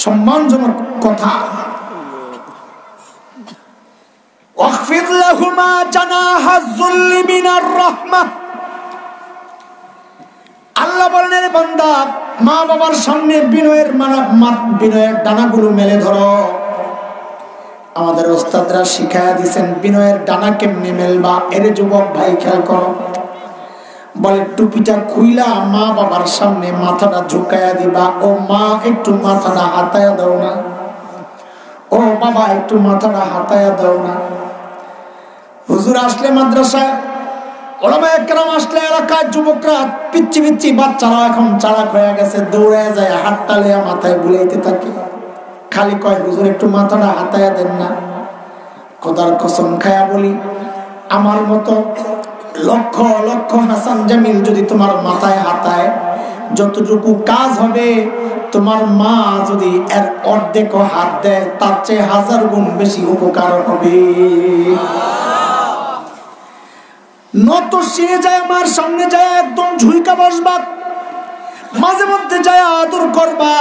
সম্মানজনক কথা। ওয়াখফিদ লাহুমা জানাহাজ যুল্লি মিনার রাহমাহ। আল্লাহ বলেন, রে বান্দা, মা বাবার সামনে বিনয়ের বিনয়ের ডানাগুলো মেলে ধরো। আমাদের ওস্তাদরা শিখায়া দিয়েছেন বিনয়ের ডানা কেমনে মেলবা। এর যুবক ভাই খেয়াল করো, বলে টুপিটা খুইলা মা বাবার সামনে মাথাটা ঝুঁকায়া দিবা। ও মা, একটু মাথাটা হাতায়া দাও না। ও বাবা, একটু মাথাটা হাতায়া দাও না। হুজুর আসলে মাদ্রাসায়, ওলামায়ে কেরাম আসলে এলাকার যুবকরা পিচ্ছি পিচ্ছি বাচ্চারা এখন চালাক হয়ে গেছে, দৌড়ে যায়, হাতটা লিয়া মাথায় বুলাইতে থাকে। খালি কয়, হুজুর একটু মাথাটা হাতায়া দেন না। খোদার কসম খায়া বলি, আমার মতো লক্ষ লক্ষ হাসান জামিল যদি তোমার মাথায় হাতায়, যতটুকু কাজ হবে তোমার মা যদি এর অর্ধেক হাত দেয়, তার চেয়ে 1000 গুণ বেশি উপকার হবে। নত সে যায় আমার সামনে যায়, একদম ঝুইকা বসবা, মাঝে মধ্যে যায় আদর করবা।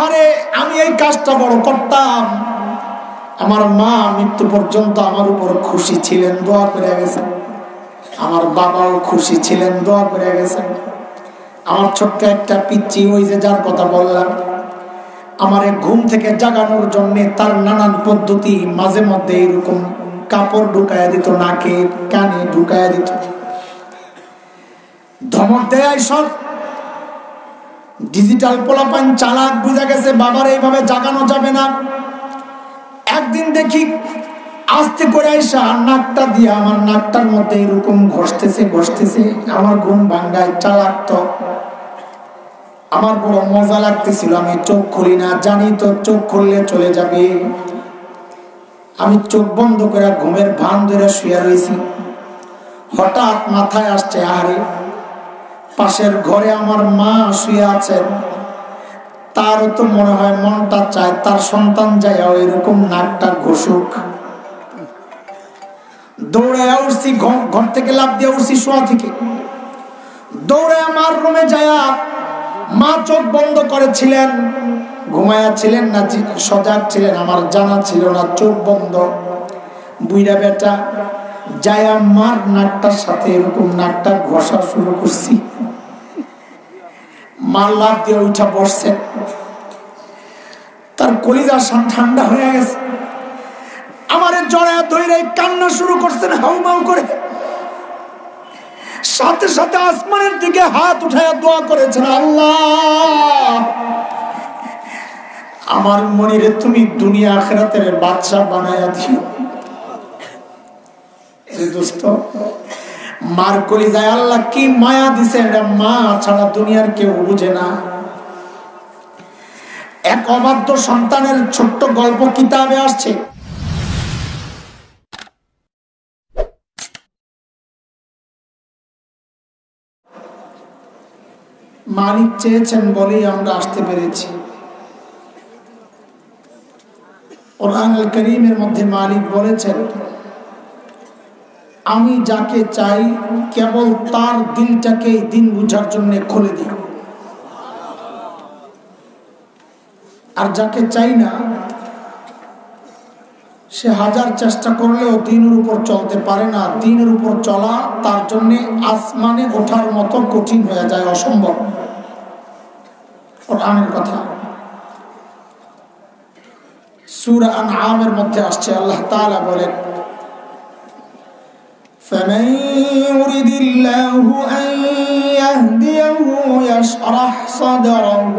আরে আমি এই কাজটা বড় করতাম, আমার মা মৃত্যু পর্যন্ত আমার উপর খুশি ছিলেন, দোয়া করে গেছেন। আমার বাবাও খুশি ছিলেন, দোয়া করে গেছেন। আমার ছোট্ট একটা পিচ্চি, ওই যে যার কথা বললাম, আমারে ঘুম থেকে জাগানোর জন্য তার নানান পদ্ধতি, মাঝে মধ্যে এরকম কাপড় ঢুকায়া দিত, নাকে কানে ঢুকায়া দিত, ধমক দেয় সব। ডিজিটাল পোলাপান চালাক, বুঝা গেছে বাবার এইভাবে জাগানো যাবে না। একদিন দেখি আস্তে করে আইসা নাকটা দিয়ে আমার নাকটার মধ্যে এরকম ঘষতেছে ঘষতেছে, আমার ঘুম ভাঙ্গায়। চালাক তো, আমার বড় মজা লাগতেছিল। আমি চোখ খুলি না, জানি তো চোখ খুললে চলে যাবে। আমি চোখ বন্ধ করে ঘুমের ভান ধরে শুয়ে রয়েছি। হঠাৎ মাথায় আসছে, আরে পাশের ঘরে আমার মা শুয়ে আছেন, তারও তো মনে হয় মনটা চায় তার সন্তান যায় এরকম নাকটা ঘষুক। দৌড়ে উঠছি, ঘর থেকে লাফ দিয়ে উঠছি, শোয়া থেকে দৌড়ে আমার রুমে যায়া, মা চোখ বন্ধ করেছিলেন, ঘুমায়া ছিলেন না সজাগ ছিলেন আমার জানা ছিল না, চোখ বন্ধ। বুইড়া বেটা যায়া মার নাকটার সাথে এরকম নাকটা ঘষা শুরু করছি। মার লাফ দিয়ে উঠা বসছে, তার কলিজা ঠান্ডা হয়ে গেছে। আমারে জড়ায় ধরে কান্না শুরু করছেন হাউমাউ করে। সাথে সাথে আসমানের দিকে হাত উঠায় দোয়া করেছেন, আল্লাহ আমার মনিরে তুমি দুনিয়া আখিরাতের বাদশা বানায়া দিও। এই দোস্ত, মার কলিজায় আল্লাহ কি মায়া দিছে, এটা মা ছাড়া দুনিয়ার কেউ বুঝে না। এক অবাধ্য সন্তানের ছোট্ট গল্প কিতাবে আসছে। মালিক চেয়েছেন বলেই আমরা আসতে পেরেছি। কোরআনুল কারীমের মধ্যে মালিক বলেছেন, আমি যাকে চাই কেবল তার দিলটাকে দিন বুঝার জন্য খুলে দিই, আর যাকে চাই না সে হাজার চেষ্টা করলেও দিনের উপর চলতে পারে না। দিনের উপর চলা তার জন্য আসমানে ওঠার মতো কঠিন হয়ে যায়, অসম্ভব। কোরআনের কথা সূরা আনআমের মধ্যে আসছে, আল্লাহ তাআলা বলেন, فمن يرد الله أن يهديه يشرح صدره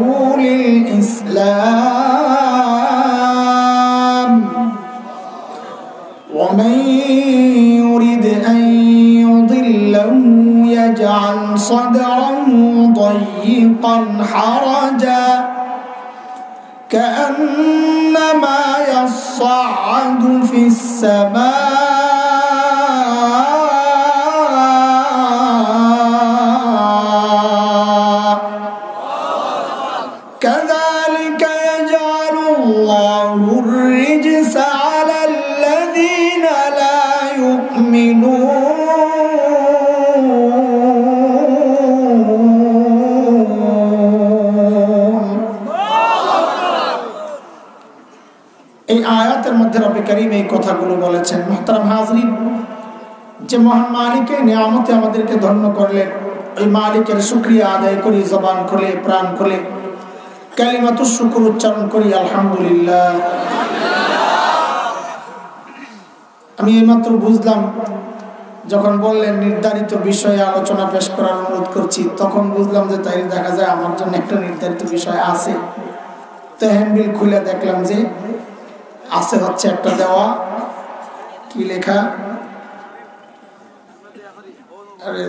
للإسلام ومن يرد أن يضله يجعل صدره ضيقا حرجا كأنما يصعد في السماء كذلك يجعل الله الرجس على الذين لا يؤمنون এই আয়াতের মধ্যে রব্বে কারীম এই কথাগুলো বলেছেন। মুহতারাম হাজরিন, যে মহান মালিকের নিয়ামতে আমাদেরকে ধন্য করলেন, ওই মালিকের শুকরিয়া আদায় করি, জবান খুলে প্রাণ খুলে কালিমাতুশ শুকর উচ্চারণ করি, আলহামদুলিল্লাহ। আমি এইমাত্র বুঝলাম, যখন বললেন নির্ধারিত বিষয়ে আলোচনা পেশ করার অনুরোধ করছি, তখন বুঝলাম যে তাই দেখা যায় আমার জন্য একটা নির্ধারিত বিষয় আছে। তো হ্যান্ডবিল খুলে দেখলাম যে আছে হচ্ছে একটা দেওয়া, কি লেখা, আরে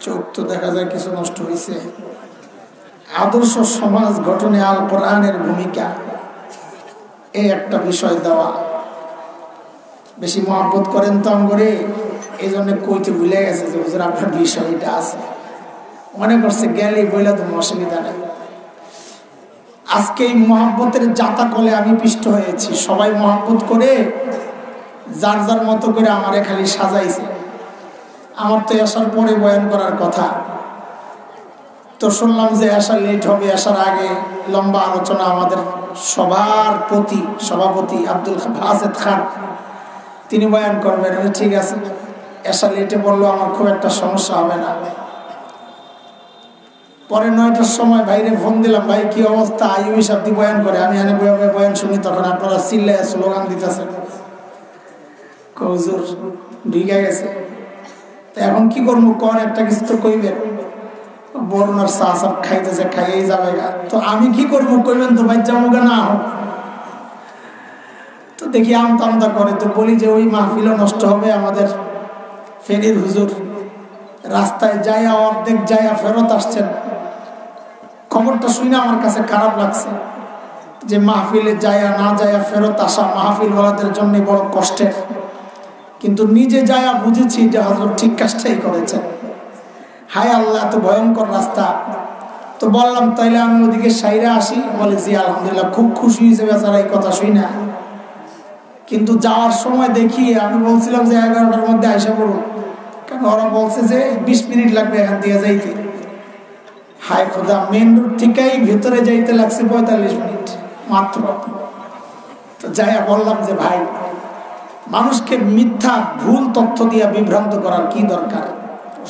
চোখ তো দেখা যায় কিছু নষ্ট হয়েছে, আদর্শ সমাজ গঠনে আল কোরআনের ভূমিকা, এই একটা বিষয় দেওয়া। বেশি মহব্বত করেন তো আমগরে, এই জন্য কইতে ভুলে গেছে যে হুজুর আপনার বিষয় এটা আছে, মনে করছে গেলে বইলা তো অসুবিধা নেই। আজকে এই মহব্বতের জাতা কলে আমি পিষ্ট হয়েছি। সবাই মহব্বত করে যার যার মতো করে আমারে খালি সাজাইছে। আমার তো আসার পরে বয়ান করার কথা, তো শুনলাম যে আসা লেট হবে, আসার আগে লম্বা আলোচনা আমাদের সবার প্রতি সভাপতি আব্দুল বাসেত খান তিনি বয়ান করবেন। ঠিক আছে, এসা লেটে বললো আমার খুব একটা সমস্যা হবে না। পরে 9টার সময় ভাইরে ফোন দিলাম, ভাই কি অবস্থা, আইয়ুবী সাহেব বয়ান করে, আমি এনে বয়ান শুনি, তখন আপনারা চিল্লায় স্লোগান দিতেছেন, হুজুর ঢুকে গেছে। তো এখন কি করবো, কোন একটা কিছু তো কইবেন। বরুণার চা সব খাইতেছে, খাইয়েই যাবে গা, তো আমি কি করবো কইবেন তো ভাই জামুগা না হোক। তো দেখি আমতা করে, তো বলি যে ওই মাহফিলও নষ্ট হবে আমাদের। ফেনীর হুজুর রাস্তায় যাইয়া অর্ধেক যাইয়া ফেরত আসছেন। খবরটা শুনে আমার কাছে খারাপ লাগছে যে মাহফিলে যাইয়া না যাইয়া ফেরত আসা মাহফিলওয়ালাদের জন্য বড় কষ্টের, কিন্তু নিজে যাইয়া বুঝেছি যে হযরত ঠিক কাজটাই করেছেন। হায় আল্লাহ, এত ভয়ঙ্কর রাস্তা। তো বললাম তাইলে আমি ওদিকে সাইরা আসি। বলে জি আলহামদুলিল্লাহ, খুব খুশি হয়েছে বেচারা এই কথা শুই না। কিন্তু যাওয়ার সময় দেখি, আমি বলছিলাম যে 11টার মধ্যে আইসা পড়ব, কারণ ওরা বলছে যে 20 মিনিট লাগবে এখান থেকে যাইতে। হায় খোদা, মেন রোড থেকেই ভেতরে যাইতে লাগছে 45 মিনিট মাত্র। তো যাইয়া বললাম যে ভাই, মানুষকে মিথ্যা ভুল তথ্য দিয়ে বিভ্রান্ত করার কি দরকার,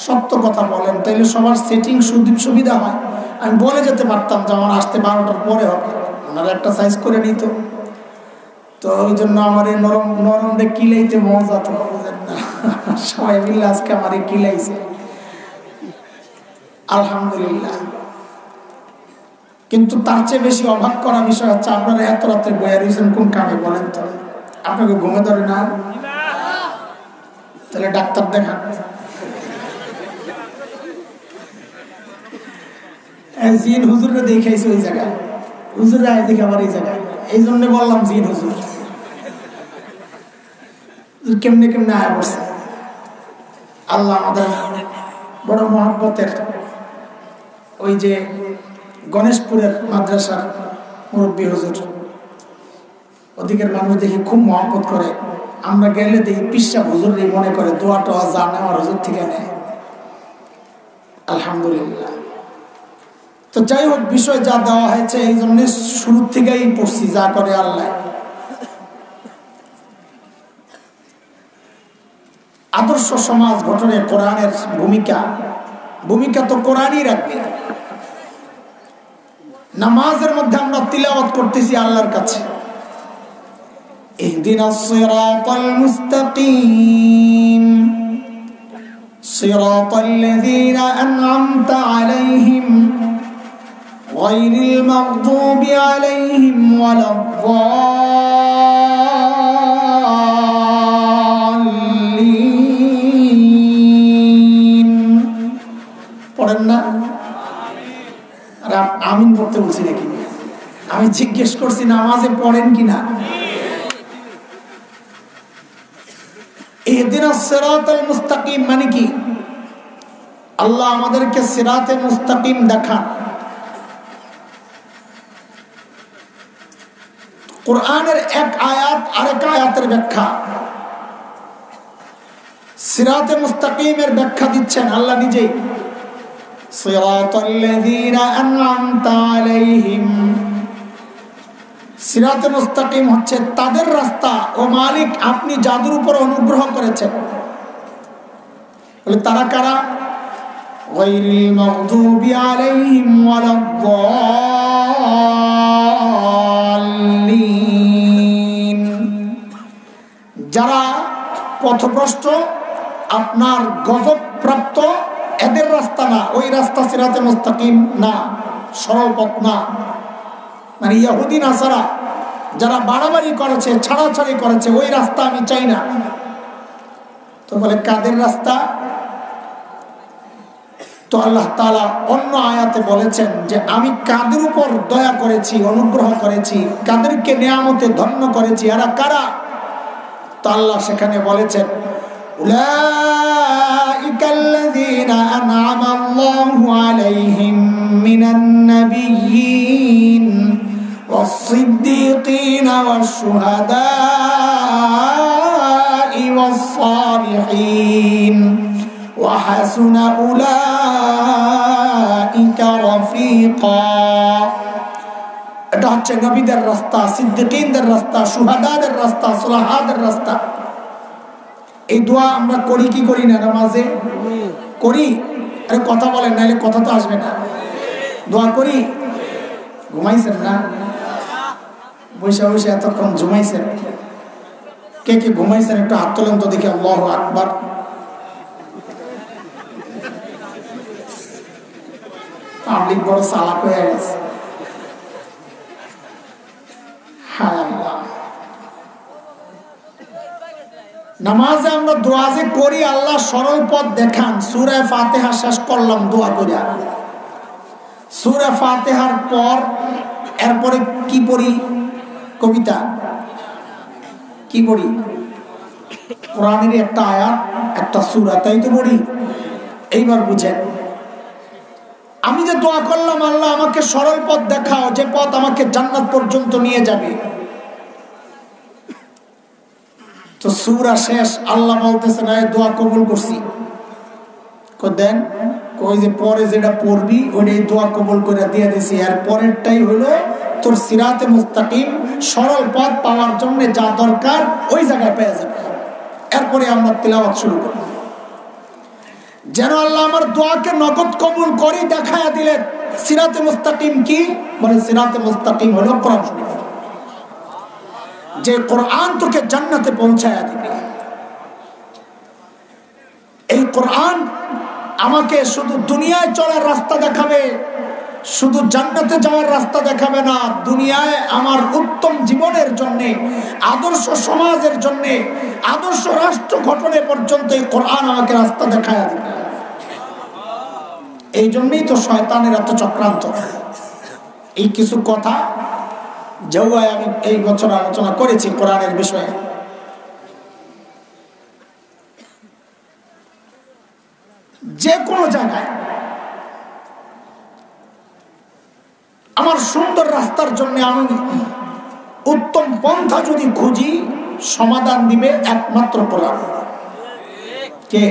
সত্য কথা বলেন, তাইলে সবার সেটিং সুবিধা হয়। আমি বলে যেতে পারতাম যে আমার আসতে 12টার পরে হবে, ওনারা একটা সাইজ করে নিত। তো ওই জন্য আমার এই নরম কিলাইতে মজা, তো বুঝেন না, সবাই মিলে আজকে আমার কিলাইছে, আলহামদুলিল্লাহ। কিন্তু তার চেয়ে বেশি অবাক করা বিষয় হচ্ছে, আপনারা এত রাত্রে বইয়া রয়েছেন কোন কামে বলেন তো? আপনাকে ঘুমে ধরে না? তাহলে ডাক্তার দেখান। জিন হুজুরকে দেখাইছে ওই জায়গায়, হুজুর আয় দেখে আমার এই জায়গায়, এই জন্য বললাম জিন হুজুর কেমনে কেমনে আয় পড়ছে। আল্লাহ আমাদের বড় মহব্বতের ওই যে গণেশপুরের মাদ্রাসার মুরব্বী হুজুর, ওদিকের মানুষ দেখি খুব মহব্বত করে। আমরা গেলে দেখি পিসা হুজুরই মনে করে দোয়া টোয়া যা নেওয়ার হুজুর থেকে নেয়, আলহামদুলিল্লাহ। তো যাই হোক, বিষয় যা দেওয়া হয়েছে এই জন্য শুরু থেকেই পড়ছি, যা করে আল্লাহ। আদর্শ সমাজ গঠনে কোরআনের ভূমিকা তো কোরআনই রাখবে। নামাজের মধ্যে আমরা তিলাওয়াত করতেছি আল্লাহর কাছে, ইহদিনাস সিরাতাল মুস্তাকিম সিরাতাল্লাযীনা আন'আমতা আলাইহিম গায়রিল মাগদুবি আলাইহিম ওয়ালাদ-দাল্লিন। পড়েন না? আর আমিন পড়তে বলছি নাকি? আমি জিজ্ঞেস করছি নামাজে পড়েন কিনা। ইহদিনাস সিরাতাল মুস্তাকিম মানে কি? আল্লাহ আমাদেরকে সিরাতে মুস্তাকিম দেখান। কোরআনের এক আয়াত আরেক আয়াতের ব্যাখ্যা। সিরাতে মুস্তাকিমের ব্যাখ্যা দিচ্ছেন আল্লাহ নিজেই, সিরাতাল্লাযীনা আন'আমতা আলাইহিম সিরাতে মুস্তাকিম হচ্ছে তাদের রাস্তা, ও মালিক আপনি যাদের উপর অনুগ্রহ করেছেন। বলে তারা কারা? গায়রিল মাগদুবি আলাইহিম ওয়ালাদ-দাল্লিন, যারা পথভ্রষ্ট, আপনার গজব প্রাপ্ত, এদের রাস্তা না, ওই রাস্তা সিরাতে মুস্তাকিম না, সরল পথ না। মানে ইহুদি নাসারা যারা বাড়াবাড়ি করেছে, ছাড়াছাড়ি করেছে, ওই রাস্তা আমি চাই না। তো বলে কাদের রাস্তা? তো আল্লাহ তাআলা অন্য আয়াতে বলেছেন যে আমি কাদের উপর দয়া করেছি, অনুগ্রহ করেছি, কাদেরকে নিয়ামতে ধন্য করেছি, এরা কারা? তো আল্লাহ সেখানে বলেছেন উলাইকাল্লাযীনা আন'আমা আল্লাহু আলাইহিম মিনান নাবিয়্যিন ওয়াস-সিদ্দীকিনা ওয়াশ-শুহাদা'i ওয়াস-সালিহিন ওয়া হাসুনা উলাইকা রাফীকা। এটা হচ্ছে নবীদের রাস্তা, সিদ্দিকীনদের রাস্তা, শুহাদাদের রাস্তা, সুলাহাদের রাস্তা। এই দোয়া আমরা করি কি করি না? নামাজে করি। আরে কথা বলেন, নাহলে কথা তো আসবে না। দোয়া করি। ঘুমাইছেন না? বসে বসে এতক্ষণ ঘুমাইছেন? কে কে ঘুমাইছেন একটু হাত তোলেন তো দেখি। আল্লাহু আকবার। পাবলিক বড় চালাক হয়ে গেছে। নামাজে আমরা দোয়া যে করি, আল্লাহ সরল পথ দেখান। সূরা ফাতিহা শেষ করলাম দোয়া করিয়া। সূরা ফাতিহার পর এরপরে কি পড়ি? কবিতা কি পড়ি? কোরআনের একটা আয়াত, একটা সূরা, তাই তো পড়ি। এইবার বুঝেন, আমি যে দোয়া করলাম আল্লাহ আমাকে সরল পথ দেখাও, যে পথ আমাকে জান্নাত পর্যন্ত নিয়ে যাবে। তো সূরা শেষ, আল্লাহ বলতেছে না দোয়া কবুল করছি। দেন কই যে পরে যেটা পড়বি ওইটাই দোয়া কবুল করে দিয়ে দিছি। আর পরেরটাই হলো তোর সিরাতে মুস্তাকিম, সরল পথ পাওয়ার জন্য যা দরকার ওই জায়গায় পেয়ে যাবে। এরপরে আমরা তিলাওয়াত শুরু করব। যেন আল্লাহ আমার দোয়াকে নগদ কবুল করি দেখায়া দিলেন। সিরাতে মুস্তাকিম কি? বলে সিরাতে মুস্তাকিম হলো কোরআন শরীফ, যে কোরআন তোকে জান্নাতে পৌঁছায়া দিবে। এই কোরআন আমাকে শুধু দুনিয়ায় চলার রাস্তা দেখাবে, শুধু জান্নাতে যাওয়ার রাস্তা দেখাবে না, দুনিয়ায় আমার উত্তম জীবনের জন্য, আদর্শ সমাজের জন্য, আদর্শ রাষ্ট্র গঠনে পর্যন্ত এই কোরআন আমাকে রাস্তা দেখায়া দিবে। এই জন্যই তো শয়তানের এত চক্রান্ত। এই কিছু কথা যেগুলো আমি এই বছর আলোচনা করেছি কোরআনের বিষয়ে। যে কোনো জায়গায় আমার সুন্দর রাস্তার জন্য আমি উত্তম পন্থা যদি খুঁজি, সমাধান দিবে একমাত্র কোরআন। কে?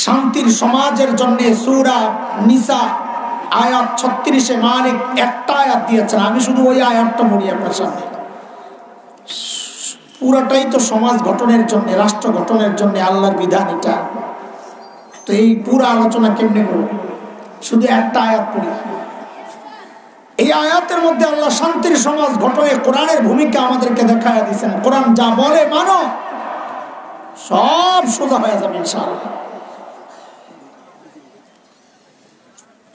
শান্তির সমাজের জন্য সূরা নিসা আয়াত 36-এ মালিক একটা আয়াত দিয়েছেন। আমি শুধু ওই আয়াতটা পড়ি আপনার সামনে। পুরাটাই তো সমাজ গঠনের জন্য, রাষ্ট্র গঠনের জন্য আল্লাহর বিধান এটা। তো এই পুরো আলোচনা কেমনে করব? শুধু একটা আয়াত পড়ি। এই আয়াতের মধ্যে আল্লাহ শান্তির সমাজ গঠনে কোরআনের ভূমিকা আমাদেরকে দেখায়া দিয়েছেন। কোরআন যা বলে মানো, সব সোজা হয়ে যাবে ইনশাআল্লাহ।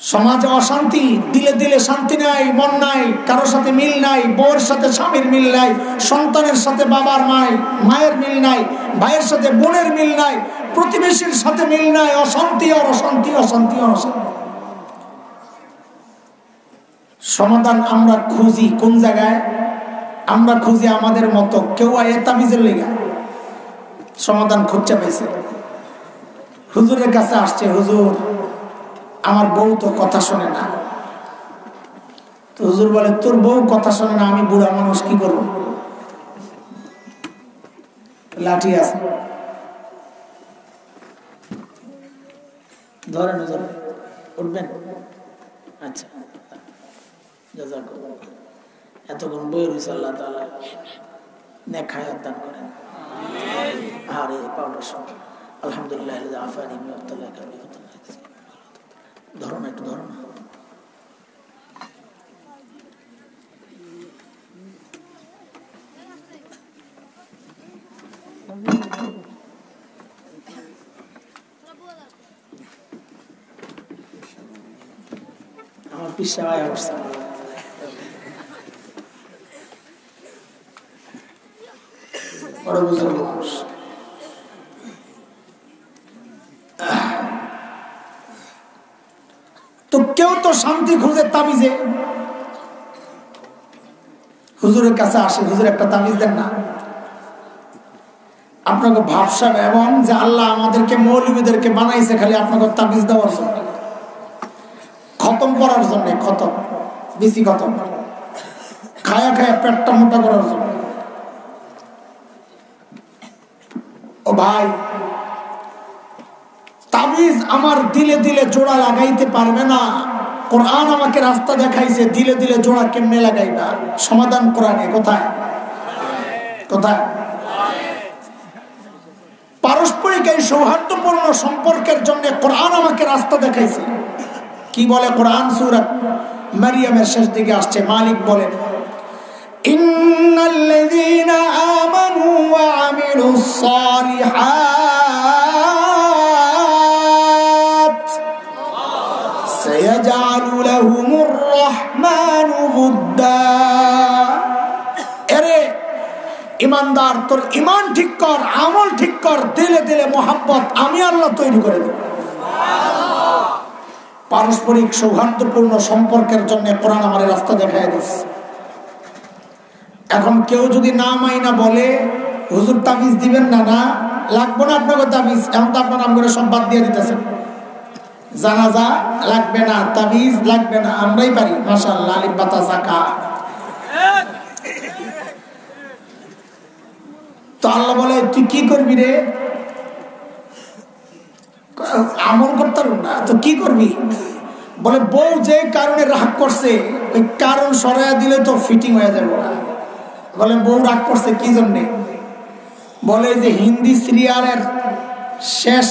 সমাজে অশান্তি, দিলে দিলে শান্তি নাই, মন নাই, কারোর সাথে মিল নাই, বউয়ের সাথে স্বামীর মিল নাই, সন্তানের সাথে বাবার মায়ের মিল নাই, ভাইয়ের সাথে বোনের মিল নাই, প্রতিবেশীর সাথে মিল নাই, অশান্তি আর অশান্তি, অশান্তি আর অশান্তি। সমাধান আমরা খুঁজি কোন জায়গায়? আমরা খুঁজি আমাদের মতো। কেউ তাবিজের লেগা সমাধান খুঁজতে পাইছে, হুজুরের কাছে আসছে, হুজুর আমার বউ তো কথা শোনে না। তো হুজুর বলে তোর বউ কথা শোনে না, আমি বুড়া মানুষ কি করব? লাঠি আছে, ধরেন হুজুর, উঠবেন? আচ্ছা, জাযাকাল্লাহ। এতক্ষণ বই রয়েছে, আল্লাহ তাআলা নেক হায়াত দান করেন। আরে পাউডার সব আলহামদুলিল্লাহ আফানি মিয়াবতাল্লাহ কাবি ধরো না, একটু ধরো না। আমার পিসা আয়া করছে। বড় বুজুর্গ মানুষ। তো কেউ তো শান্তি খুঁজে তাবিজে হুজুরের কাছে আসে, হুজুর একটা তাবিজ দেন না। আপনাকে ভাবসা এমন যে আল্লাহ আমাদেরকে মৌলবীদেরকে বানাইছে খালি আপনাকে তাবিজ দেওয়ার জন্য, খতম করার জন্য, খতম বেশি খতম খায়া খায়া পেটটা মোটা করার জন্য। ও ভাই, তাবিজ আমার দিলে দিলে জোড়া লাগাইতে পারবে না। কোরআন আমাকে রাস্তা দেখাইছে, দিলে দিলে জোড়া কেমনে লাগাইবা, সমাধান কোরআনে। কোথায় কোথায়? পারস্পরিক এই সৌহার্দ্যপূর্ণ সম্পর্কের জন্য কোরআন আমাকে রাস্তা দেখাইছে। কি বলে কোরআন? সূরা মারিয়ামের শেষ দিকে আসছে, মালিক বলেন ইন্নাল্লাযীনা আমানু ওয়া আমিলুস সালিহাত সায়াজআলু লাহুমুর রাহমানু উদ্দা। এরে ইমানদার, তোর ইমান ঠিক কর, আমল ঠিক কর, দিলে দিলে মোহাব্বত আমি আল্লাহ তৈরি করে দেব। পারস্পরিক সৌহার্দ্যপূর্ণ সম্পর্কের জন্য কোরআন আমার রাস্তা দেখায় দিচ্ছে। এখন কেউ যদি না মাইনা বলে হুজুর তাবিজ দিবেন না, না লাগবো না আপনাকে তাবিজ, এখন তো আপনার নাম করে সব বাদ দিয়ে দিতেছেন। জানাজা লাগবে না, তাবিজ লাগবে না, আমরাই পারি মাশাআল্লাহ, আলিফ বাতা যাকা। তো আল্লাহ বলে তুই কি করবি রে? আমল করতে পারবো না তো কি করবি? বলে বউ যে কারণে রাগ করছে ওই কারণ সরাইয়া দিলে তো ফিটিং হয়ে যাবে না। বলে বউ রাগ করছে কি জন্যে? বলে যে হিন্দি সিরিয়ালের শেষ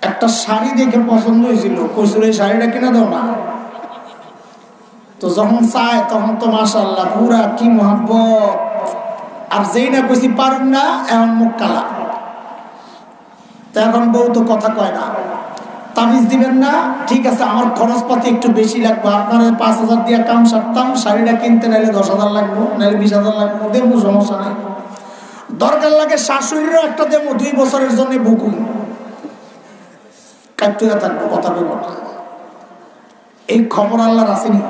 একটা শাড়ি দেখে পছন্দ হয়েছিল, কইছিল এই শাড়িটা কিনা দাও না। তো যখন চায় তখন তো মাশাআল্লাহ পুরা কি মোহাব্বত, আর যেই না কইছি পারুন না এমন মুখ কালা। তো এখন বউ তো কথা কয় না, তাবিজ দিবেন না ঠিক আছে, আমার খরচপাতি একটু বেশি লাগবে, আপনার 5,000 দিয়ে কাম সারতাম, শাড়িটা কিনতে নাইলে 10,000 লাগবো, নাইলে 20,000 লাগবো, দেবো সমস্যা নাই। দরকার লাগে শাশুড়িরও একটা দেবো, 2 বছরের জন্য বুকুন কাটতে থাকবো, কথা বলবো না। এই খবর আল্লাহর আসেনি?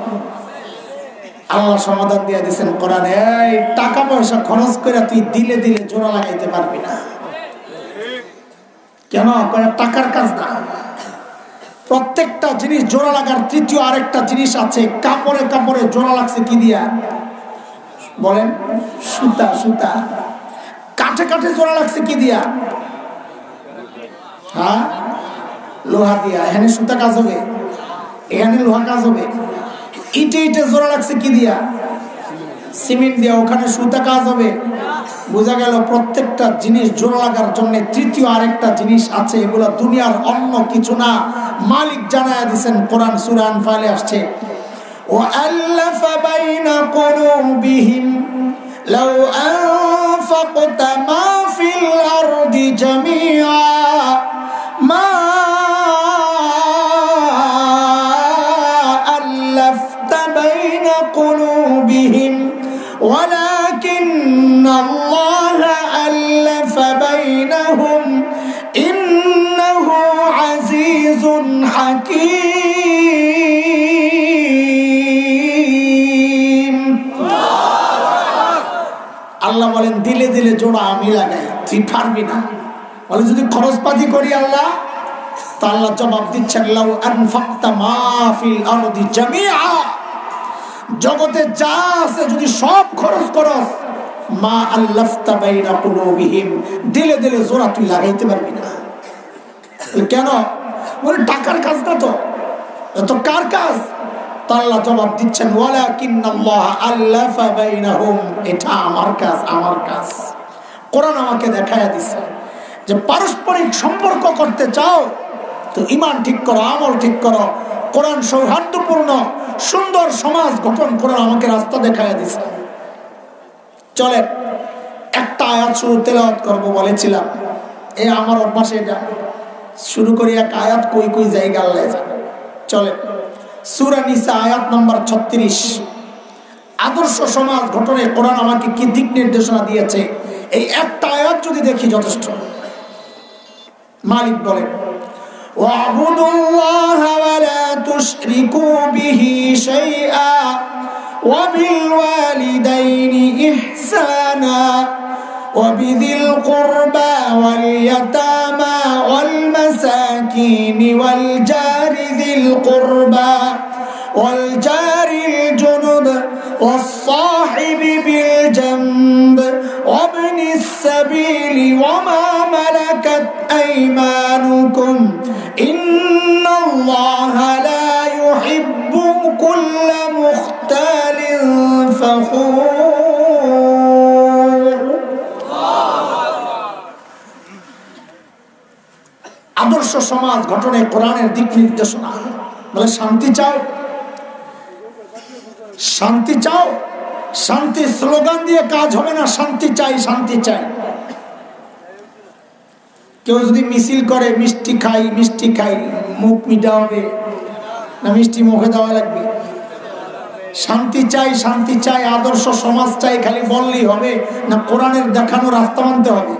আল্লাহ সমাধান দিয়ে দিয়েছেন কোরআনে, এই টাকা পয়সা খরচ করে তুই দিলে দিলে জোড়া লাগাইতে পারবি না। কেন? টাকার কাজ না। প্রত্যেকটা জিনিস জোড়া লাগার তৃতীয় আরেকটা জিনিস আছে, কাপড়ে কাপড়ে জোড়া লাগছে কি দিয়া? বলেন, সুতা। সুতা। কাঠে কাঠে জোড়া লাগছে কি দিয়া? হ্যাঁ, লোহা দিয়া। এখানে সুতা কাজ হবে, এখানে লোহা কাজ হবে। ইটে ইটে জোড়া লাগছে কি দিয়া? সিমেন্ট দিয়া। ওখানে সুতা কাজ হবে। বোঝা গেল প্রত্যেকটা জিনিস জোড়া লাগার জন্য তৃতীয় আরেকটা জিনিস আছে, এগুলো দুনিয়ার অন্য কিছু না। মালিক জানায়া দিয়েছেন, কোরআন সূরা আনফালে আসছে, ওয়াআল্লাফা বাইনা কুলুবিহিম লাউ আনফাকতা মা ফিল আরদি জামিআ মা আল্লাফতা বাইনা কুলুবিহিম ولكن الله ألف بينهم إنه عزيز حكيم। আল্লাহ বলেন দিলে দিলে জোড়া আমি লাগাই, তুই পারবি না। বলে যদি খরচপাতি করি আল্লাহ, তা আল্লাহ জবাব দিচ্ছেন লাউ আনফাকতা মা ফিল আরদি জামিআ, জগতে যা আছে যদি সব খরচ করস, মা আল্লাফতা বাইনা কুলুবিহিম, দিলে দিলে জোড়া তুই লাগাইতে পারবি না। কেন? বলে টাকার কাজ না তো, তো কার কাজ? তো আল্লাহ জবাব দিচ্ছেন ওয়ালাকিন্নাল্লাহ আল্লাফা বাইনাহুম, এটা আমার কাজ, আমার কাজ। কোরআন আমাকে দেখায়া দিছে যে পারস্পরিক সম্পর্ক করতে চাও তো ঈমান ঠিক করো, আমল ঠিক করো। কোরআন সৌহার্দ্যপূর্ণ সুন্দর সমাজ গঠন করার আমাকে রাস্তা দেখায়া দিছে। চলে একটা আয়াত শুরু তেলাওয়াত করবো বলেছিলাম, এই আমার অভ্যাসে এটা শুরু করি এক আয়াত, কই কই জায়গা আল্লাহ জানে। চলে সূরা নিসা আয়াত নম্বর 36। আদর্শ সমাজ গঠনে কোরআন আমাকে কি দিক নির্দেশনা দিয়েছে এই একটা আয়াত যদি দেখি যথেষ্ট। মালিক বলেন ওয়াবুদুল্লাহা ওয়া লা তুশরিকু বিহি শাইআ ওয়া বিল ওয়ালিদাইনি ইহসানা ওয়া বিযিল কুরবা ওয়াল ইয়াতামা ওয়াল মাসাকিন ওয়াল জারি যিল কুরবা ওয়াল জারিল জুনুব ওয়াস সাহিবি বিল জামব وابن السبيل وما ملكت أيمانكم إن الله لا يحب كل مختال فخور। আদর্শ সমাজ গঠনে কোরআনের দিক নির্দেশনা বলে শান্তি চাও, শান্তি চাও, শান্তি স্লোগান দিয়ে কাজ হবে না। শান্তি চাই, শান্তি চাই। কেউ যদি মিছিল করে মিষ্টি খাই, মিষ্টি খাই, মুখ মিটা হবে না মিষ্টি মুখে দেওয়া লাগবে? শান্তি চাই, শান্তি চাই, আদর্শ সমাজ চাই খালি বললেই হবে না কোরআনের দেখানো রাস্তা মানতে হবে?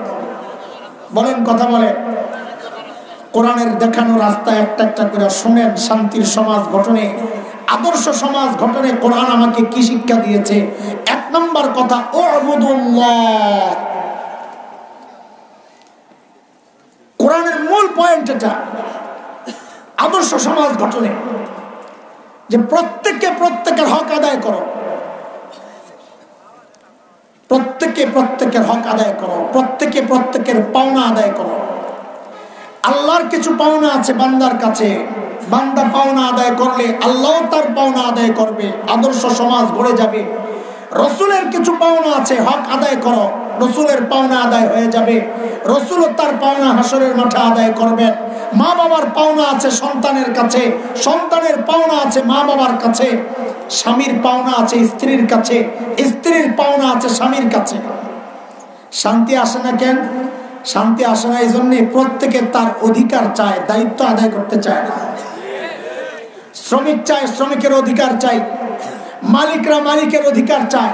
বলেন, কথা বলে। কোরআনের দেখানো রাস্তা একটা একটা করে শুনেন। শান্তির সমাজ গঠনে, আদর্শ সমাজ গঠনে কোরআন আমাকে কি শিক্ষা দিয়েছে? এক নম্বর কথা, উবুদুল্লাহ। কোরআনের মূল পয়েন্ট এটা আদর্শ সমাজ গঠনে, যে প্রত্যেককে প্রত্যেকের হক আদায় করো, প্রত্যেককে প্রত্যেকের হক আদায় করো, প্রত্যেকে প্রত্যেকের পাওনা আদায় করো। আল্লাহর কিছু পাওনা আছে বান্দার কাছে, বান্দা পাওনা আদায় করলে আল্লাহ তার পাওনা আদায় করবে, আদর্শ সমাজ গড়ে যাবে। রসুলের কিছু পাওনা আছে, হক আদায় করো, রসুলের পাওনা আদায় হয়ে যাবে, রসুলও তার পাওনা হাসরের মাঠে আদায় করবেন। মা বাবার পাওনা আছে সন্তানের কাছে, সন্তানের পাওনা আছে মা বাবার কাছে, স্বামীর পাওনা আছে স্ত্রীর কাছে, স্ত্রীর পাওনা আছে স্বামীর কাছে। শান্তি আসে না কেন? শান্তি আসে না এই জন্যে প্রত্যেকে তার অধিকার চায়, দায়িত্ব আদায় করতে চায় না। শ্রমিক চায় শ্রমিকের অধিকার চাই, মালিকরা মালিকের অধিকার চায়,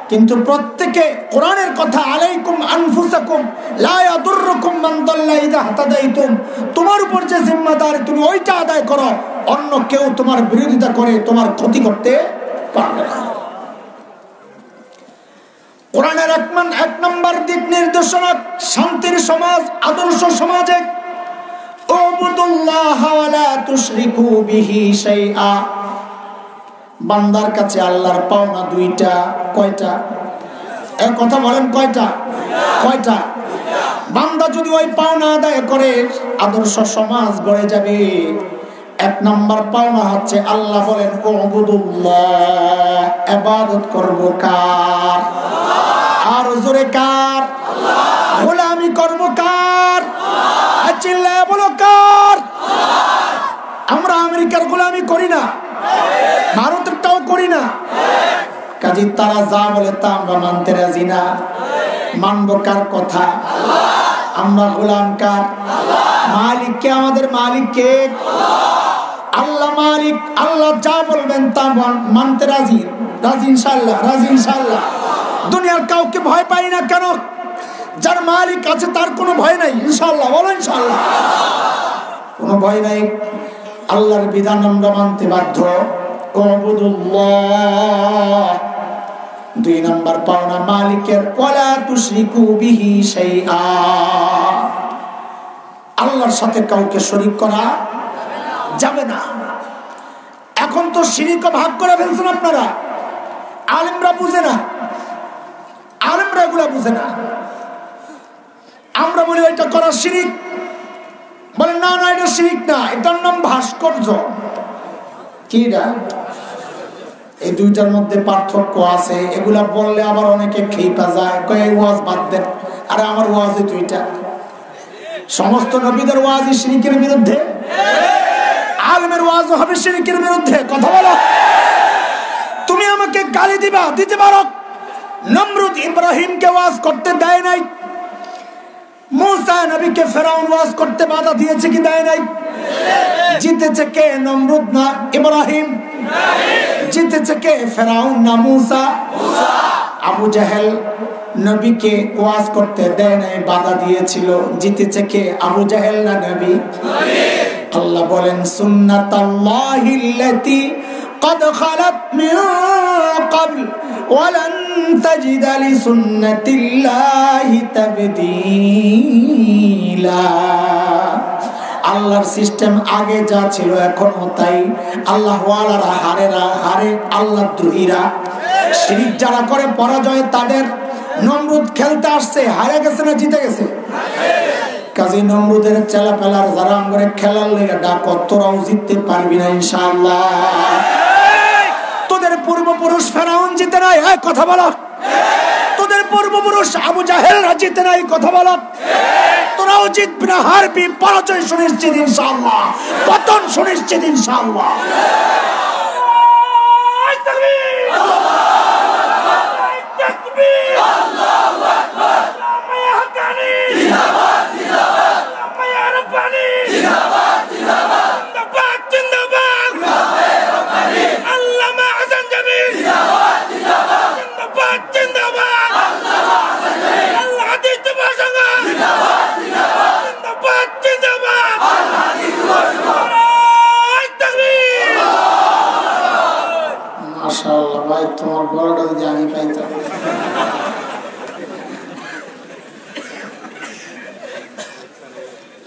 কিন্তু প্রত্যেকে কোরআনের কথা আলাইকুম আনফুসাকুম লা ইয়াদুররুকুম মান দাল্লা ইযা হাতাদাইতুম, তোমার উপর যে জিম্মাদারি তুমি ওইটা আদায় করো, অন্য কেউ তোমার বিরোধিতা করে তোমার ক্ষতি করতে পারবে না। কোরআনের এক নম্বর দিক নির্দেশনা শান্তির সমাজ, আদর্শ সমাজে উবুদুল্লাহ ওয়া লা তুশরিকু বিহি শাইআ। বান্দার কাছে আল্লাহর পাওনা দুইটা। কয়টা? এক কথা বলেন, কয়টা? কয়টা? বান্দা যদি ওই পাওনা আদায় করে আদর্শ সমাজ গড়ে যাবে। এক নম্বর পাওনা হচ্ছে আল্লাহ বলেন উবুদুল্লাহ, ইবাদত করব কার? আর জোরে কার? গোলামি করব কার? চিল্লায় বলো কার? আমরা আমেরিকার গোলামি করি না, ভারতেরটাও করি না, কাজী তারা যা বলে তা আমরা মানতে রাজি না। মানব কার কথা? আমরা গোলাম কার? মালিক কে? আমাদের মালিক কে? আল্লাহ মালিক। আল্লাহ যা বলবেন তা মানতে রাজি, রাজি ইনশাআল্লাহ, রাজি ইনশাআল্লাহ। দুনিয়ার কাউকে ভয় পাই না কেন? যার মালিক আছে তার কোনো ভয় নাই ইনশাআল্লাহ, বলো ইনশাআল্লাহ। কোনো ভয় নাই, আল্লাহর বিধান আমরা মানতে বাধ্য। উবুদুল্লাহ। দুই নম্বর পাওনা মালিকের ওয়ালা তুশরিকু বিহি শাইআ, আল্লাহর সাথে কাউকে শরীক করা যাবে না। এখন তো শিরিক ভাগ করে ফেলছেন আপনারা, আলেমরা বুঝে না, আলেমরা এগুলা বুঝে না। আমরা বলি এটা করা শিরিক, বলে না না এটা শিরিক না, এটার নাম ভাস্কর্য। কি না? এই দুইটার মধ্যে পার্থক্য আছে। এগুলা বললে আবার অনেকে খেপা যায়, কয় এই ওয়াজ বাদ দেন। আরে আমার ওয়াজই দুইটা। সমস্ত নবীদের ওয়াজই শিরকের বিরুদ্ধে, আলেমের ওয়াজও হবে শিরকের বিরুদ্ধে। কথা বলো। তুমি আমাকে গালি দিতে পারো, নমরুদ ইব্রাহিমকে ওয়াজ করতে দেয় নাই, মুসা নবীকে ফেরাউন ওয়াজ করতে বাধা দিয়েছে কি দেয় নাই? জিতেছে কে? নমরুদ না ইব্রাহিম? জিতেছে কে? ফেরাউন না মুসা? আবু জাহেল নবীকে ওয়াজ করতে দেয় নাই, বাধা দিয়েছিল। জিতেছে কে? আবু জাহেল না নবী? আল্লাহ বলেন সুন্নাতাল্লাহিল্লাতী قد خلت من قبل ولن تجد لسنة الله تبديلا। আল্লাহর সিস্টেম আগে যা ছিল এখনো তাই। আল্লাহ ওয়ালারা হারে আল্লাহ দ্রোহীরা, শিরক যারা করে পরাজয় তাদের। নমরুদ খেলতে আসছে, হারে গেছে না জিতে গেছে? কাজী নমরুদের চেলা পেলার যারা আমরে খেলার লেগে ডাক, তোরাও জিততে পারবি না ইনশাআল্লাহ। তোদের পূর্বপুরুষ ফেরাউন জিতে নাই, কথা বলো। তোদের পূর্বপুরুষ আবু জাহেলরা জিতে নাই, কথা বলো। তোরাও জিতবি না, হারবি, পরাজয় সুনিশ্চিত ইনশাআল্লাহ, পতন সুনিশ্চিত ইনশাআল্লাহ। মাশাআল্লাহ ভাই, তোমার গলাটা যদি আমি পাইতাম।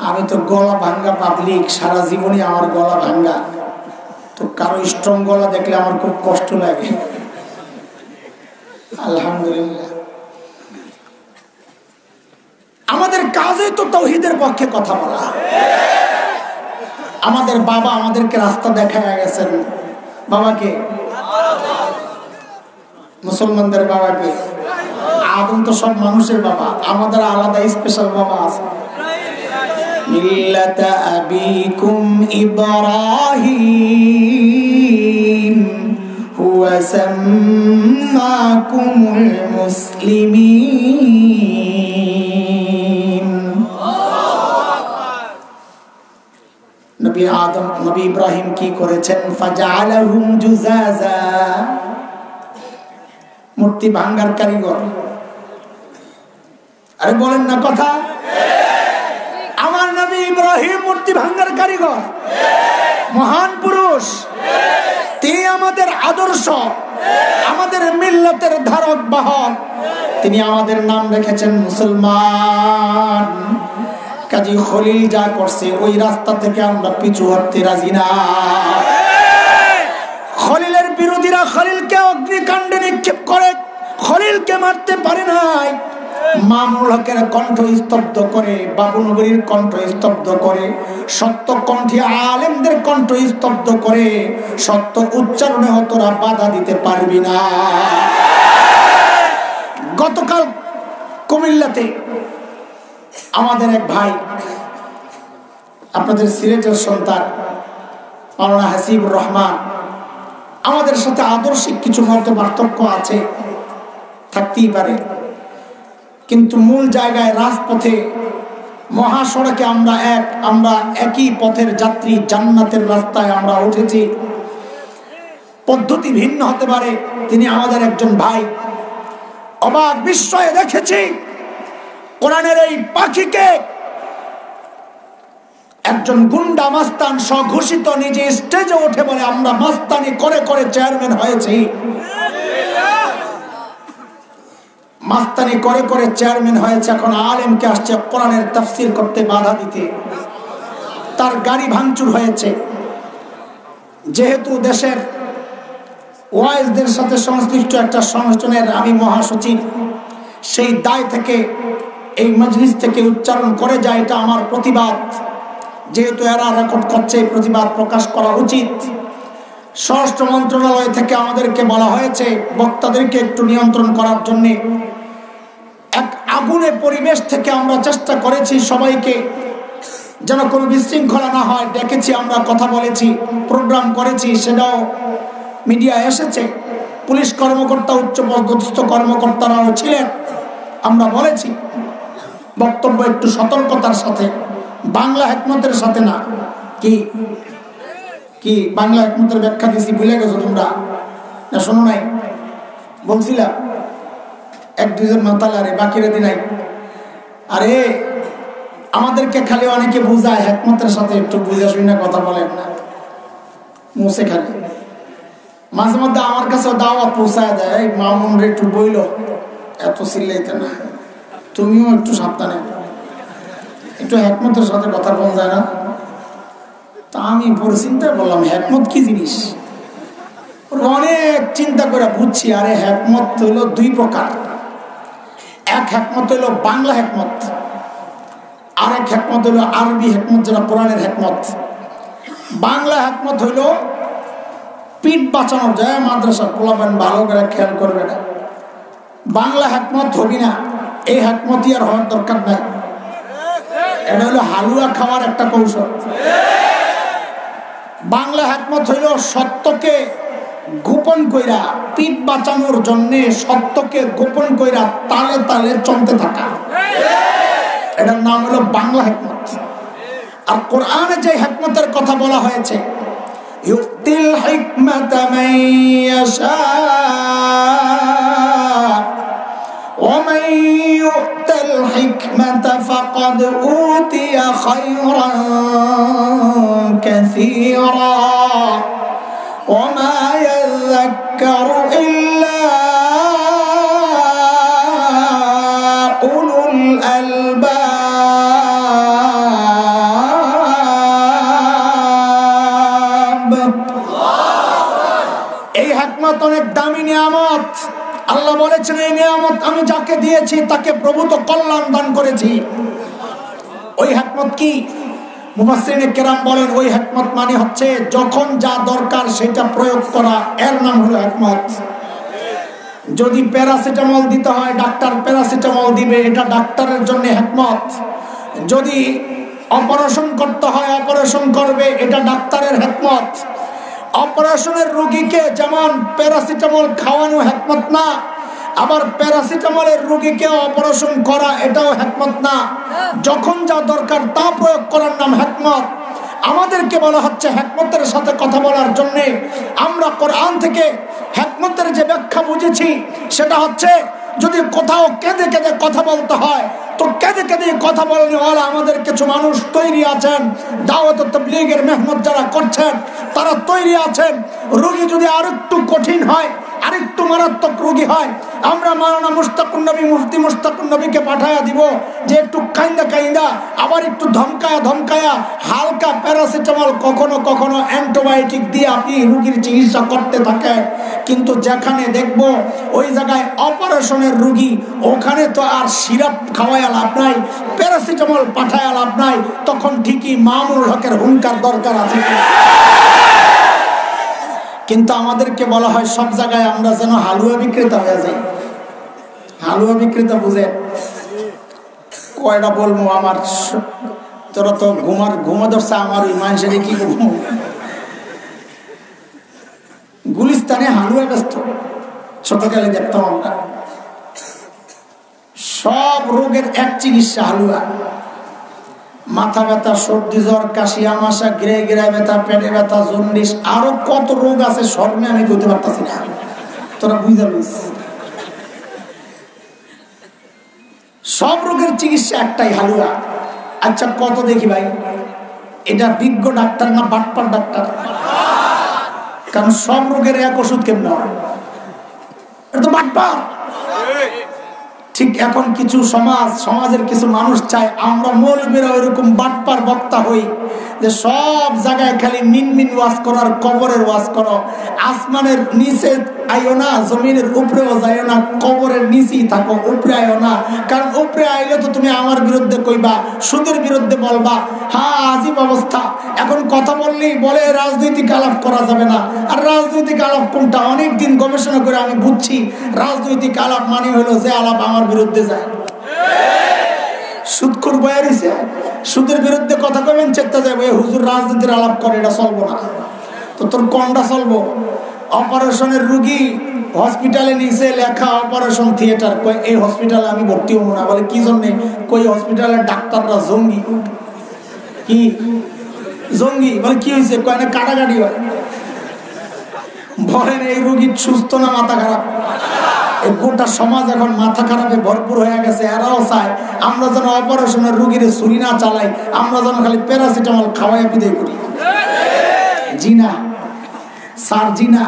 আমি তো গলা ভাঙ্গা পাবলিক, সারা জীবনই আমার গলা ভাঙ্গা। তো কারো স্ট্রং গলা দেখলে আমার খুব কষ্ট লাগে। আলহামদুলিল্লাহ, আমাদের কাজই তো তাওহীদের পক্ষে কথা বলা। আমাদের বাবা আমাদেরকে রাস্তা দেখায় গেছেন। বাবাকে? মুসলমানদের বাবাকে। আদম তো সব মানুষের বাবা, আমাদের আলাদা স্পেশাল বাবা আছে। মিল্লাতা আবিকুম ইব্রাহিম হুয়া সাম্মাকুমুল মুসলিমিন। নবী আদম, নবী ইব্রাহিম কি করেছেন? ফাজআলাহুম জুজাজা, মূর্তি ভাঙ্গার কারিগর। আরে বলেন না কথা। আমার নবী ইব্রাহিম মূর্তি ভাঙ্গার কারিগর, মহান পুরুষ। তিনি আমাদের আদর্শ, আমাদের মিল্লাতের ধারক বাহক। তিনি আমাদের নাম রেখেছেন মুসলমান। কাজী খলিল যা করছে ওই রাস্তা থেকে আমরা পিছু হতে রাজি না। খলিলের বিরোধীরা খলিলকে অগ্নিকাণ্ডে নিক্ষেপ করে, খলিলকে মারতে পারে নাই। মামুনুল হকের কণ্ঠ স্তব্ধ করে, বাবুনগরীর কণ্ঠ স্তব্ধ করে, সত্য কণ্ঠী আলেমদের কণ্ঠ স্তব্ধ করে, সত্য উচ্চারণে তোরা বাধা দিতে পারবি না। গতকাল কুমিল্লাতে আমাদের এক ভাই, আপনাদের সিলেটের সন্তান মাওলানা হাসিবুর রহমান, আমাদের সাথে আদর্শিক কিছু মত পার্থক্য আছে, থাকতেই পারে, কিন্তু মূল জায়গায় রাজপথে মহাসড়কে আমরা একই পথের যাত্রী। জান্নাতের রাস্তায় আমরা উঠেছি। পদ্ধতি ভিন্ন হতে পারে, তিনি আমাদের একজন ভাই। অবাক বিস্ময়ে দেখেছি কোরআনের এই পাখিকে একজন গুন্ডা মাস্তান স্বঘোষিত নিজে স্টেজে উঠে বলে আমরা মাস্তানি করে করে চেয়ারম্যান হয়েছি। মাস্তানি করে করে চেয়ারম্যান হয়েছে, এখন আলেমকে আসছে কোরআনের তাফসীর করতে বাধা দিতে। তার গাড়ি ভাঙচুর হয়েছে। যেহেতু দেশের ওয়াইজদের সাথে সংশ্লিষ্ট একটা সংগঠনের আমি মহাসচিব, সেই দায় থেকে এই মজলিস থেকে উচ্চারণ করে যায়, এটা আমার প্রতিবাদ। যেহেতু এরা রেকর্ড করছে, প্রতিবাদ প্রকাশ করা উচিত। স্বরাষ্ট্র মন্ত্রণালয় থেকে আমাদেরকে বলা হয়েছে বক্তাদেরকে একটু নিয়ন্ত্রণ করার জন্য। এক আগুনের পরিবেশ থেকে আমরা চেষ্টা করেছি সবাইকে যেন কোনো বিশৃঙ্খলা না হয়, ডেকেছি, আমরা কথা বলেছি, প্রোগ্রাম করেছি, সেটাও মিডিয়া এসেছে। পুলিশ কর্মকর্তা, উচ্চপদস্থ কর্মকর্তারাও ছিলেন। আমরা বলেছি বক্তব্য একটু সতর্কতার সাথে, বাংলা হিকমতের সাথে না। কি কি বাংলা হিকমতের ব্যাখ্যা দিছি, ভুলে গেছো তোমরা না? শোনো নাই? বলছিলাম এক দুজন মাতালারে বাকিরে দিনাই। আরে আমাদেরকে খালি অনেকে বুঝায়, হিকমতের সাথে একটু বুঝে শুনে কথা বলেন না, মুছে খালি। মাঝে মধ্যে আমার কাছে দাওয়াত পৌঁছায় দেয়, মামুন রে একটু বইল, এত চিল্লাইতে না, তুমিও একটু সাবধানে, একটু হিকমতের সাথে কথা বলা যায় না? তা আমি পরে চিন্তায় বললাম হিকমত কি জিনিস। অনেক চিন্তা করে বুঝছি, আরে হিকমত হইল দুই প্রকার। এক হিকমত হইল বাংলা হিকমত, আর এক হিকমত হইল আরবি হিকমত, যেটা কোরআনের হিকমত। বাংলা হিকমত হইল পিঠ বাঁচানোর যায়, মাদ্রাসা পোলাবেন ভালো করে খেয়াল করবে না। বাংলা হিকমত হবি না, এই হিকমতই আর হওয়ার দরকার নাই। এটা হলো হালুয়া খাওয়ার একটা কৌশল। বাংলা হিকমত হইল সত্যকে গোপন কইরা, পিঠ বাঁচানোর জন্য সত্যকে গোপন কইরা তালে তালে চলতে থাকা, এটার নাম হলো বাংলা হিকমত। আর কোরআনে যে হিকমতের কথা বলা হয়েছে, ইউতিল হিকমাতা মান ইয়াশা ওয়া মান ইউতাল হিকমাতা ফাকাদ উতিয়া খায়রান কাসীরা ওয়া মা ইয়াযাক্কারু ইল্লা উলুল আলবাব। এই হিকমত অনেক দামি নিয়ামত। আল্লাহ বলেছেন এই নিয়ামত আমি যাকে দিয়েছি তাকে প্রভূত কল্যাণ দান করেছি। ওই হিকমত কি? মুফাসসিরিনে কেরাম বলেন ওই হিকমত মানে হচ্ছে যখন যা দরকার সেটা প্রয়োগ করা, এর নাম হলো হিকমত। যদি প্যারাসিটামল দিতে হয় ডাক্তার প্যারাসিটামল দিবে, এটা ডাক্তারের জন্য হিকমত। যদি অপারেশন করতে হয় অপারেশন করবে, এটা ডাক্তারের হিকমত। অপারেশনের রোগীকে যেমন প্যারাসিটামল খাওয়ানো হিকমত না, আবার প্যারাসিটামলের রোগীকে অপারেশন করা এটাও হিকমত না। যখন যা দরকার তা প্রয়োগ করার নাম হিকমত। আমাদেরকে বলা হচ্ছে হিকমতের সাথে কথা বলার জন্য। আমরা কোরআন থেকে হিকমতের যে ব্যাখ্যা বুঝেছি সেটা হচ্ছে যদি কোথাও কেঁদে কেঁদে কথা বলতে হয় তো কেঁদে কেঁদে কথা বলনেওয়ালা আমাদের কিছু মানুষ তৈরি আছেন, দাওয়াত ও তাবলীগের মেহনত যারা করছেন তারা তৈরি আছেন। রোগী যদি আরেকটু কঠিন হয়, আরেকটু মারাত্মক রোগী হয়, আমরা মাওলানা মুশতাকুন নবী মুফতি মুশতাকুন নবীকে পাঠায়া দিব যে একটু কাইন্দা কাইন্দা আবার একটু ধমকায়া ধমকায়া হালকা প্যারাসিটামল কখনো কখনো অ্যান্টিবায়োটিক দিয়ে আপনি রোগীর চিকিৎসা করতে থাকেন। কিন্তু যেখানে দেখব ওই জায়গায় অপারেশনের রোগী, ওখানে তো আর সিরাপ খাওয়ায় লাভ নাই, প্যারাসিটামল পাঠায় লাভ নাই, তখন ঠিকই মামুনুল হকের হুঙ্কার দরকার আছে। কিন্তু আমাদেরকে বলা হয় সব জায়গায় আমরা যেন হালুয়া বিক্রেতা হয়ে যাই। হালুয়া বিক্রেতা বুঝে কয়টা বলবো, আমার তোরা তো ঘুমা ধরছে আমার ওই মানুষের কি ঘুমো। গুলিস্তানে হালুয়া ব্যস্ত, ছোটকালে দেখতাম আমরা। সব রোগের এক চিকিৎসা হালুয়া। মাথা ব্যথা, সর্দি জ্বর, কাশি, আমাশা, গিরে গিরা ব্যথা, পেটে ব্যথা, জন্ডিস, আরো কত রোগ আছে শর্মে আমি বলতে পারতাছি না, তোরা বুঝা লইস। সব রোগের চিকিৎসা একটাই, হালুয়া। আচ্ছা কত দেখি ভাই, এটা বিজ্ঞ ডাক্তার না বাটপার ডাক্তার? কারণ সব রোগের এক ওষুধ কেমন হয়, এটা তো বাটপার। ঠিক এখন কিছু সমাজের কিছু মানুষ চায় আমরা মৌলবীরা ওইরকম বাটপার বক্তা হই যে সব জায়গায় খালি মিনমিন ওয়াজ করো আর কবরের ওয়াজ করো, আসমানের নিচে আইও না, জমিনের উপরেও যাইও না, কবরের নিচেই থাকো, উপরে আইও না। কারণ উপরে আইলে তো তুমি আমার বিরুদ্ধে কইবা, সুদের বিরুদ্ধে বলবা। হ্যাঁ, আজীব অবস্থা। এখন কথা বললেই বলে রাজনৈতিক আলাপ করা যাবে না। আর রাজনৈতিক আলাপ কোনটা? অনেকদিন গবেষণা করে আমি বুঝছি রাজনৈতিক আলাপ মানে হলো যে আলাপ আমার বিরুদ্ধে যায়। সুদখোর বয়া রয়েছে, সুদের বিরুদ্ধে কথা কবেন চেষ্টা যাবে, হুজুর রাজনীতির আলাপ করে, এটা চলবো না। তো তোর কোনটা চলবো? অপারেশনের রুগী হসপিটালে নিচে লেখা অপারেশন থিয়েটার, এই হসপিটালে আমি ভর্তি হবো না। বলে কি জন্যে? কই হসপিটালের ডাক্তাররা জঙ্গি। কি জঙ্গি? বলে কি হয়েছে? কয় না কাটাকাটি হয়। বলেন এই রুগী সুস্থ না মাথা খারাপ? এই গোটা সমাজ এখন মাথা খারাপে ভরপুর হয়ে গেছে। এরাও চায় আমরা যেন অপারেশনের রুগীর ছুরি না চালাই, আমরা যেন খালি প্যারাসিটামল খাওয়াই বিদায় করি। জি না স্যার, জি না।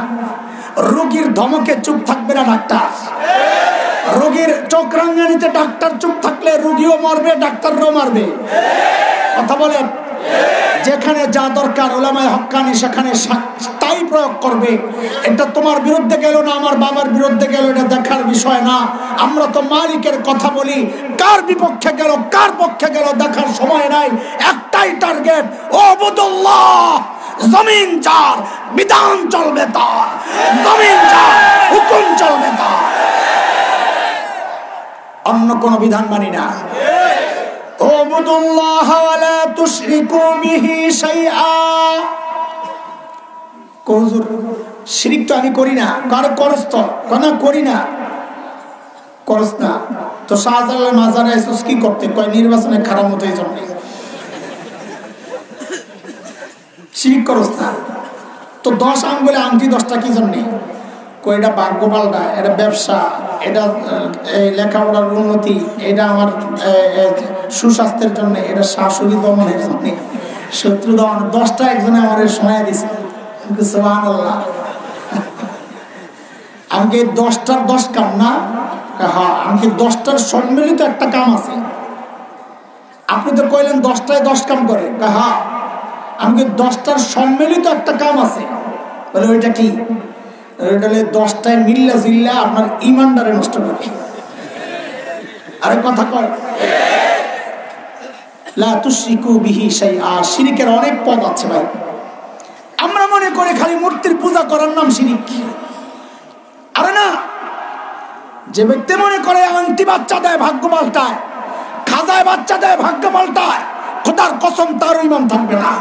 রোগীর ধমকে চুপ থাকবে না ডাক্তার। রোগীর চোখ রাঙানিতে ডাক্তার চুপ থাকলে রোগীও মারবে, ডাক্তাররাও মারবে। কথা বলেন। যেখানে যা দরকার উলামায়ে হক্কানি সেখানে তাই প্রয়োগ করবে। এটা তোমার বিরুদ্ধে গেল না, আমার বাবার বিরুদ্ধে গেল, এটা দেখার বিষয় না। আমরা তো মালিকের কথা বলি, কার বিপক্ষে গেল কার পক্ষে গেল দেখার সময় নাই। একটাই টার্গেট, ওবুদুল্লাহ। জমিন যার, বিধান চলবে তার। জমিন যার, হুকুম চলবে তার। অন্য কোন বিধান মানি না। ওবুদুল্লাহ ওয়া লা তুশরিকু বিহি শাইআ। হুজুর শিরক তো আমি করি না। কার করস তো? না করি না। করস না তো শাহজালাল মাজারে এসেছিস কি করতে? কয় নির্বাচনে খারাপ মতো এই জন্য। শিরক করস না তো 10 আঙ্গুলে আংটি 10টা কি জন্যে? কই এটা ভাগ্য পাল্টা, এটা ব্যবসা, এটা লেখাপড়ার উন্নতি, এটা আমার সুস্বাস্থ্যের জন্য, এটা শাশুড়ি দমনের জন্য, শত্রু দমন। 10টা একজনে আমার সময় দিছে। সুবহানাল্লাহ। আমাকে 10টার 10 কাম না। হ্যাঁ, আমাকে 10টার সম্মিলিত একটা কাম আছে। আপনি তো কইলেন 10টায় 10 কাম করে। হ্যাঁ, আমাকে 10টার সম্মিলিত একটা কাম আছে। বলে ওইটা কি? ওইটা 10টায় মিল্লা জিল্লা আপনার ইমানদারে নষ্ট করে। আরে কথা কয়। লা তুশরিকু বিহি শাইআ। শিরকের অনেক পদ আছে ভাই। আমরা মনে করে খালি মূর্তির পূজা করার নাম শিরক। আরে না, যে ব্যক্তি মনে করে আংটি বাচ্চা দেয় ভাগ্য পাল্টায়, খাজায় বাচ্চা দেয় ভাগ্য পাল্টায়, খোদার কসম তার ঈমান থাকবে না।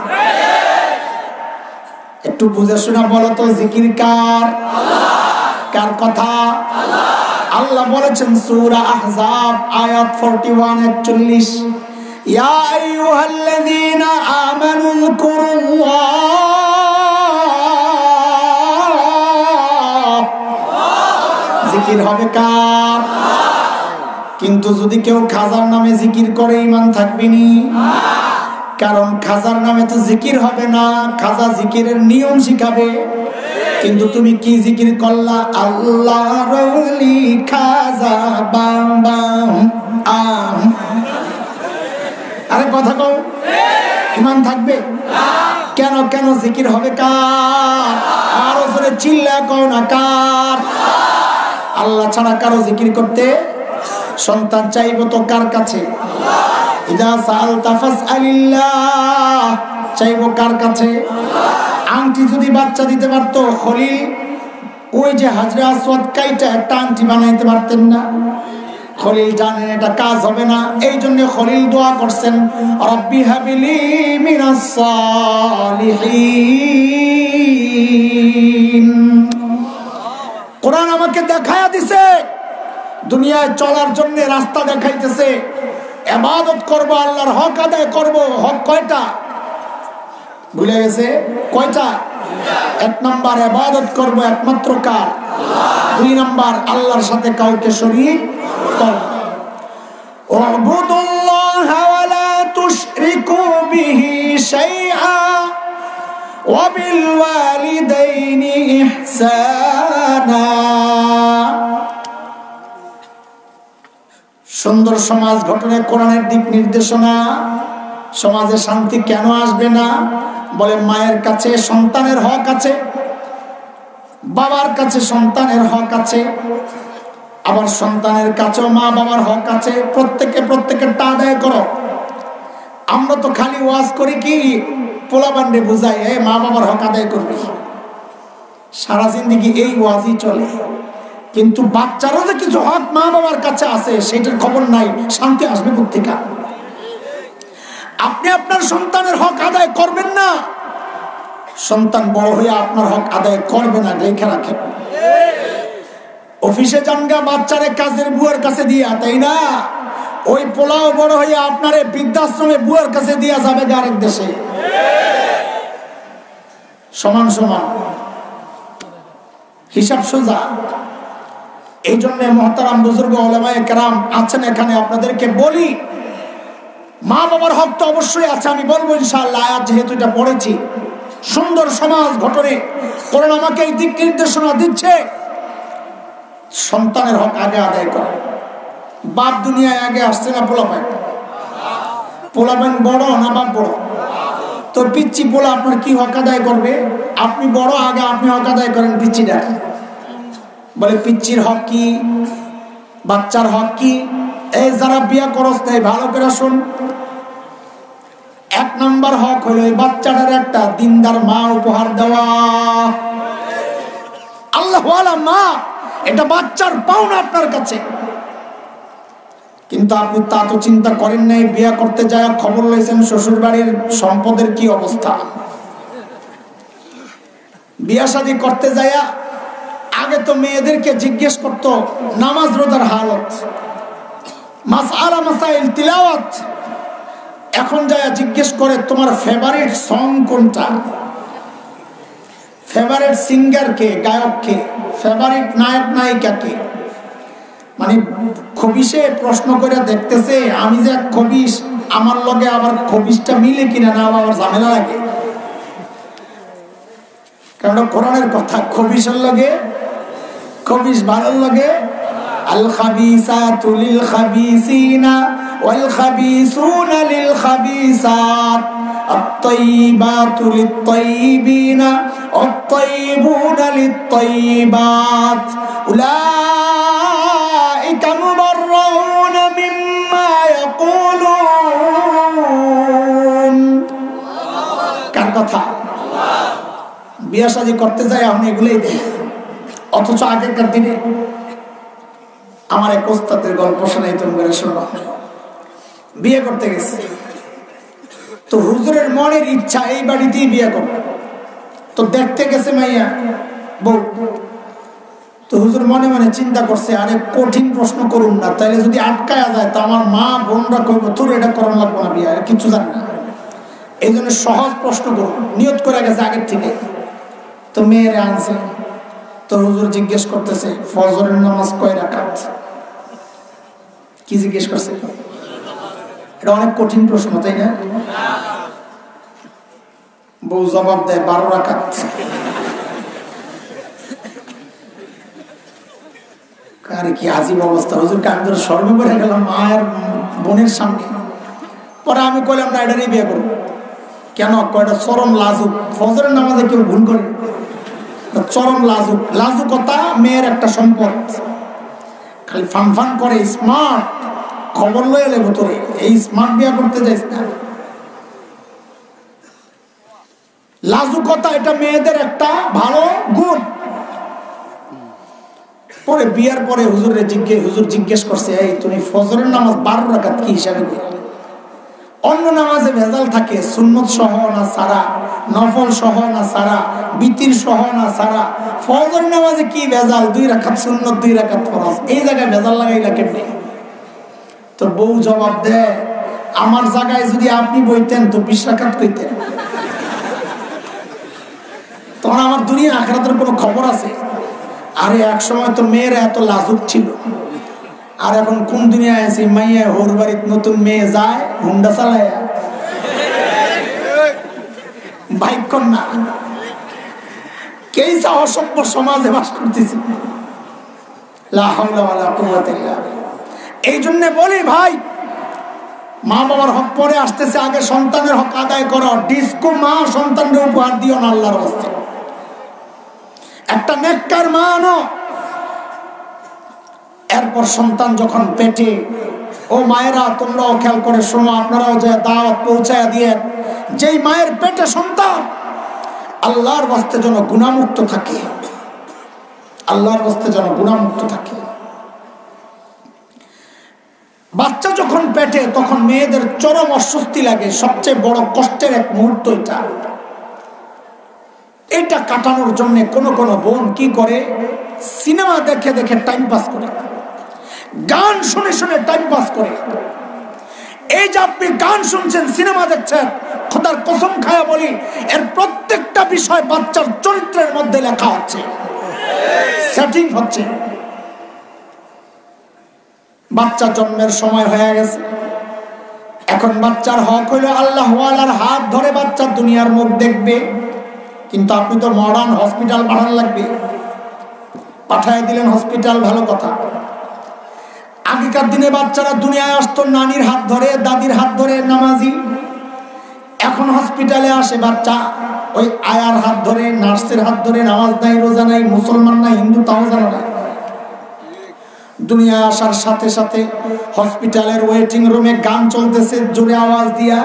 একটু বুঝে শোনা বলো তো, জিকির কার? কার কথা? আল্লাহ বলেছেন সূরা আহজাব আয়াত 41-41, ইয়া আইয়ুহাল্লাযীনা আমানু যকুরুল্লাহ। জিকির হবে কার? কিন্তু যদি কেউ খাজার নামে জিকির করে ঈমান থাকবে নি। কারণ খাজার নামে তো জিকির হবে না, খাজা জিকিরের নিয়ম শিখাবে। কিন্তু তুমি কি জিকির করলা? আল্লাহ রওলি খাজা বাম বাম আম। আরে কথা কও, ঈমান থাকবে? কেন কেন জিকির হবে কার? আরো জোরে চিল্লা কও না, কার? আল্লাহ ছাড়া কারো জিকির করতে? সন্তান চাইবো তো কার কাছে? ইদা সাআলতা ফাসআলিল্লাহ। চাইবো কার কাছে? আংটি যদি বাচ্চা দিতে পারতো খলিল, ওই যে হাজরা আসওয়াদ কাইটা একটা আংটি বানাইতে পারতেন না? খলিল জানেন এটা কাজ হবে না, এই জন্য খলিল দোয়া করছেন, রব্বি হাবিলি মিনাস সালিহিন। কোরআন আমাকে দেখায়া দিছে, দুনিয়ায় চলার জন্য রাস্তা দেখাইতেছে। ইবাদত করব, আল্লাহর হক আদায় করব। হক কয়টা? ভুলে গেছে? কয়টা? 1 নাম্বার ইবাদত করব একমাত্র কার? 2 নাম্বার আল্লাহর সাথে কাউকে শরীক করব। উবুদুল্লাহ ওয়া লা তুশরিকু বিহি শাইআ ওয়া বিল ওয়ালিদাইনি ইহসানা। সুন্দর সমাজ গঠনের কোরআনের দিক নির্দেশনা। সমাজে শান্তি কেন আসবে না? বলে মায়ের কাছে সন্তানের হক আছে। বাবার কাছে সন্তানের হক আছে, আবার সন্তানের কাছেও মা বাবার হক আছে। প্রত্যেকেরটা আদায় করো। আমরা তো খালি ওয়াজ করি কি পোলাপানরে বুঝাই, মা বাবার হক আদায় করবি, সারা জিন্দেগি এই ওয়াজই চলে। কিন্তু বাচ্চারও যে কিছু হক মা বাবার কাছে আছে সেটার খবর নাই, শান্তি আসবে কোত্থেকে? আপনি আপনার সন্তানের হক আদায় করবেন না, সন্তান বড় হয়ে আপনার হক আদায় করবে না, রেখে রাখেন। অফিসে যানগা বাচ্চারে কাজের বুয়ার কাছে দিয়া, তাই না? ওই পোলাও বড় হয়ে আপনারে বৃদ্ধাশ্রমে বুয়ার কাছে দিয়া যাবে আরেক দেশে। সমান সমান হিসাব সোজা। এই জন্য মহতারাম বুজুর্গ উলামায়ে কেরাম আছেন এখানে, আপনাদেরকে বলি মা বাবার হক তো অবশ্যই আছে। আমি বলবো ইনশাআল্লাহ, আয়াত যেহেতু এটা পড়েছি, সুন্দর সমাজ গঠনে কোরআন আমাকে এই দিক নির্দেশনা দিচ্ছে। সন্তানের হক আগে আদায় করা। বাপ দুনিয়ায় আগে আসছে না পোলাপান বড় না বাপ বড়? তো পিচ্ছি পোলা আপনার কি হক আদায় করবে? আপনি বড়, আগে আপনি হক আদায় করেন। পিচ্ছিটা বলে পিচ্ছির হক কি, বাচ্চার হক কি? এই যারা বিয়া করস নাই ভালো করে শুন। 1 নম্বর হক হলো এই বাচ্চাটার একটা দিনদার মা উপহার দেওয়া। আল্লাহওয়ালা মা, এটা বাচ্চার পাওনা আপনার কাছে। কিন্তু আপনি তা তো চিন্তা করেন নাই। বিয়া করতে যায় খবর লইছেন শ্বশুর বাড়ির সম্পদের কি অবস্থা। বিয়া শাদী করতে যায় আগে তো মেয়েদেরকে জিজ্ঞেস করতো নামাজ রোজার হালত, মাসআলা মাসাইল তিলাওয়াত। এখন যায় জিজ্ঞেস করে তোমার ফেভারিট সং কোনটা, ফেভারিট সিঙ্গার কে, গায়ক কে, ফেভারিট নায়ক নায়িকা কে। মানে খবিসে প্রশ্ন করে দেখতেছে আমি যে খবিস, আমার লগে আবার খবিসটা মিলে কিনা, না আবার ঝামেলা লাগে। কারণ কোরআনের কথা, খবিসের লগে খবিস ভালোর লগে। আল খাবিসাতু লিল খাবিসিনা ওয়াল খাবিসুনা লিল খাবিসাত আত-তাইয়িবাতু লিত-তাইয়িবিনা ওয়াত-তাইয়িবুনা লিত-তাইয়িবাত উলাইকা মুবাররাউনা মিম্মা ইয়াকুলুন। কার কথা? বিয়া শাদী করতে যায় আপনি এগুলোই দেখ। অথচ আগেকার দিনে আমার এক ওস্তাদের গল্প শোনাই, তুমি করে শোনো। বিয়ে করতে গেছে তো হুজুরের মনের ইচ্ছা এই বাড়িতেই বিয়ে করবে। তো দেখতে গেছে মাইয়া বউ। তো হুজুর মনে মনে চিন্তা করছে, আরে কঠিন প্রশ্ন করুন না, তাইলে যদি আটকায়া যায় তো আমার মা বোনরা কইব তোর এটা করার লাগবে না, বিয়ে কিছু জানি না। এই জন্য সহজ প্রশ্ন করুন, নিয়ত করে গেছে আগের থেকে। তো মেয়েরে আনছে। তো হুজুর জিজ্ঞেস করতেছে ফজরের নামাজ কয় রাকাত? কি জিজ্ঞেস করছে? এটা অনেক কঠিন প্রশ্ন, তাই না? বউ জবাব দেয় 12 রাকাত। আরে কি আজীব অবস্থা। হুজুরকে আমি ধরে স্মরণ করে গেলাম মায়ের বোনের সামনে। পরে আমি কইলাম না, এটারই বিয়ে করবো। কেন? কয়টা চরম লাজুক। ফজরের নামাজে কেউ ভুল করে? চরম লাজুক। লাজুকতা মেয়ের একটা সম্পদ। খালি ফান ফান করে, স্মার্ট। খবর লয়ে এলে তোরে এই স্মার্ট বিয়া করতে যাইস না। লাজুকতা এটা মেয়েদের একটা ভালো গুণ। পরে বিয়ার পরে হুজুর জিজ্ঞেস করছে, এই তুমি ফজরের নামাজ 12 রাকাত কি হিসাবে করি? অন্য নামাজে ভেজাল থাকে, সুন্নত সহ না সারা, নফল সহ না সারা, বিতির সহ না সারা। ফজর নামাজে কি ভেজাল? 2 রাকাত সুন্নত, 2 রাকাত ফরজ। এই জায়গায় ভেজাল লাগাইলা কেমনে? তো বউ জবাব দেয়, আমার জায়গায় যদি আপনি বইতেন তো 20 রাকাত কইতেন। তখন আমার দুনিয়া আখিরাতের কোনো খবর আছে? আরে এক সময় তো মেয়েরা এত লাজুক ছিল, আর এখন কোন দুনিয়ায় আছে? মাইয়া হোর বাড়িত নতুন মেয়ে যায় হুন্ডা চালায়, বাইক কন্যা। কেইসা অসভ্য সমাজে বাস করতেছে। লা হাওলা ওয়ালা কুওয়াতা ইল্লা বিল্লাহ। এই জন্য বলি ভাই, মা বাবার হক পরে আসতেছে, আগে সন্তানের হক আদায় করো। ডিস্কো মা সন্তানকে উপহার দিও না আল্লাহর রাস্তায়। একটা নেককার মা আনো। এরপর সন্তান যখন পেটে, ও মায়েরা তোমরাও খেয়াল করে শোনো, আপনারাও যে দাওয়াত পৌঁছায় দিয়ে, যেই মায়ের পেটে সন্তান আল্লাহর ওয়াস্তে যেন গুনাহমুক্ত থাকে, আল্লাহর ওয়াস্তে যেন গুনাহমুক্ত থাকে। বাচ্চা যখন পেটে তখন মেয়েদের চরম অস্বস্তি লাগে, সবচেয়ে বড় কষ্টের এক মুহূর্ত এটা। এটা কাটানোর জন্য কোন কোন বোন কি করে, সিনেমা দেখে দেখে টাইম পাস করে, গান শুনে শুনে টাইম পাস করে। এই যে আপনি গান শুনছেন, সিনেমা দেখছেন, খোদার কসম খায়া বলি, এর প্রত্যেকটা বিষয় বাচ্চার চরিত্রের মধ্যে লেখা হচ্ছে, সেটিং হচ্ছে। বাচ্চা জন্মের সময় হয়ে গেছে, এখন বাচ্চার হক হইল আল্লাহ ওয়ালার হাত ধরে বাচ্চা দুনিয়ার মুখ দেখবে। কিন্তু আপনি তো মডার্ন হসপিটাল পাঠান লাগবে, পাঠায় দিলেন হসপিটাল, ভালো কথা। আগেকার দিনে বাচ্চারা দুনিয়ায় আসতো নানির হাত ধরে, দাদির হাত ধরে, নামাজি। এখন হসপিটালে আসে বাচ্চা ওই আয়ার হাত ধরে, নার্সের হাত ধরে। নামাজ নাই, রোজা নাই, মুসলমান নাই, হিন্দু তাও জানা নাই। দুনিয়া আসার সাথে সাথে হসপিটালের ওয়েটিং রুমে গান চলতেছে জোরে আওয়াজ দিয়া।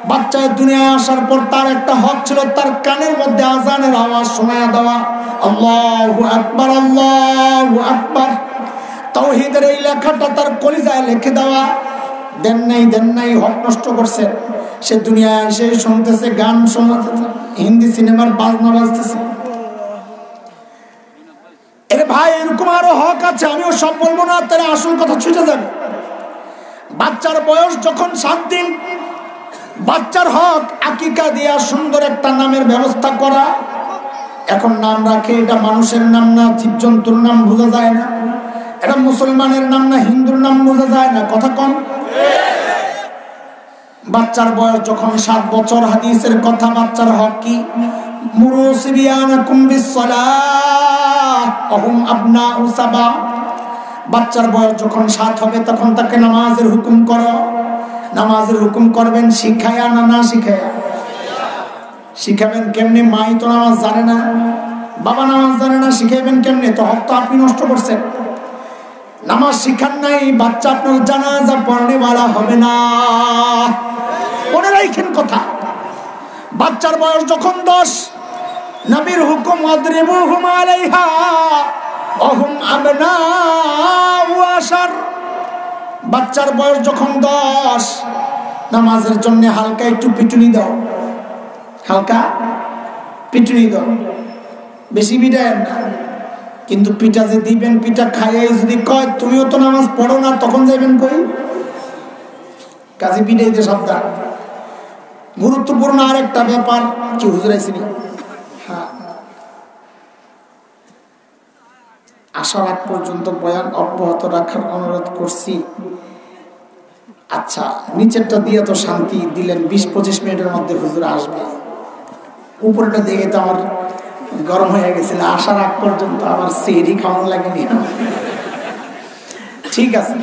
বাচ্চায় দুনিয়া আসার পর তার একটা হক ছিল, তার কানের মধ্যে আজানের আওয়াজ শোনায়া দেওয়া, আল্লাহু আকবার, আল্লাহু আকবার। তাওহীদের এই লেখাটা তার কলিজায় লিখে দেওয়া। দেন নাই, হক নষ্ট করছে। সে দুনিয়ায় এসে শুনতেছে গান, শোনাতেছে হিন্দি সিনেমার বাজনা বাজতেছে। এরে ভাই, এরকম আরো হক আছে, আমিও সব বলবো না, তাহলে আসল কথা ছুটে যাবে। বাচ্চার বয়স যখন 7 দিন, বাচ্চার হক আকিকা দিয়া সুন্দর একটা নামের ব্যবস্থা করা। এখন নাম রাখে, এটা মানুষের নাম না, জীবজন্তুর নাম বোঝা যায় না, এটা মুসলমানের নাম না, হিন্দুর নাম বোঝা যায় না, কথা কম। বাচ্চার বয়স যখন 7 বছর, হাদিসের কথা, বাচ্চার হক কি? মুরু সিবিয়ানাকুম বিসসালাহ ওহুম আবনাউ সাবা। বাচ্চার বয়স যখন 7 হবে তখন তাকে নামাজের হুকুম করো। নামাজের হুকুম করবেন শিখায়া না শিখায়া? শিখাবেন কেমনে? মাই তো নামাজ জানে না, বাবা নামাজ জানে না, শিখাইবেন কেমনে? তো হক তো আপনি নষ্ট করছেন। নামাজ শিখান নাই, বাচ্চা আপনার জানাজা পড়নে ওয়ালা হবে না। মনে রাখেন কথা। বাচ্চার বয়স যখন 10, নবীর হুকুম আদরিবুহুম আলাইহা ওহুম আবনাউ আশার। বাচ্চার বয়স যখন 10, নামাজের জন্য হালকা একটু পিটুনি দাও, হালকা পিটুনি দাও, বেশি পিটায় না। কিন্তু পিঠা যে দিবেন, পিঠা খাইয়ে যদি কয় তুমিও তো নামাজ পড়ো না, তখন যাইবেন কই? কাজে পিঠাইতে সাবধান। গুরুত্বপূর্ণ আরেকটা ব্যাপার, কি হুজুর আইছিনি? হ্যাঁ, আসার আগ পর্যন্ত বয়ান অব্যাহত রাখার অনুরোধ করছি। আচ্ছা, নিচেরটা দিয়ে তো শান্তি দিলেন, 20-25 মিনিটের মধ্যে হুজুর আসবে। উপরটা দেখে তো আমার গরম হয়ে গেছিল, আসার আগ পর্যন্ত আমার সেহরি খাওয়ানো লাগেনি। ঠিক আছে,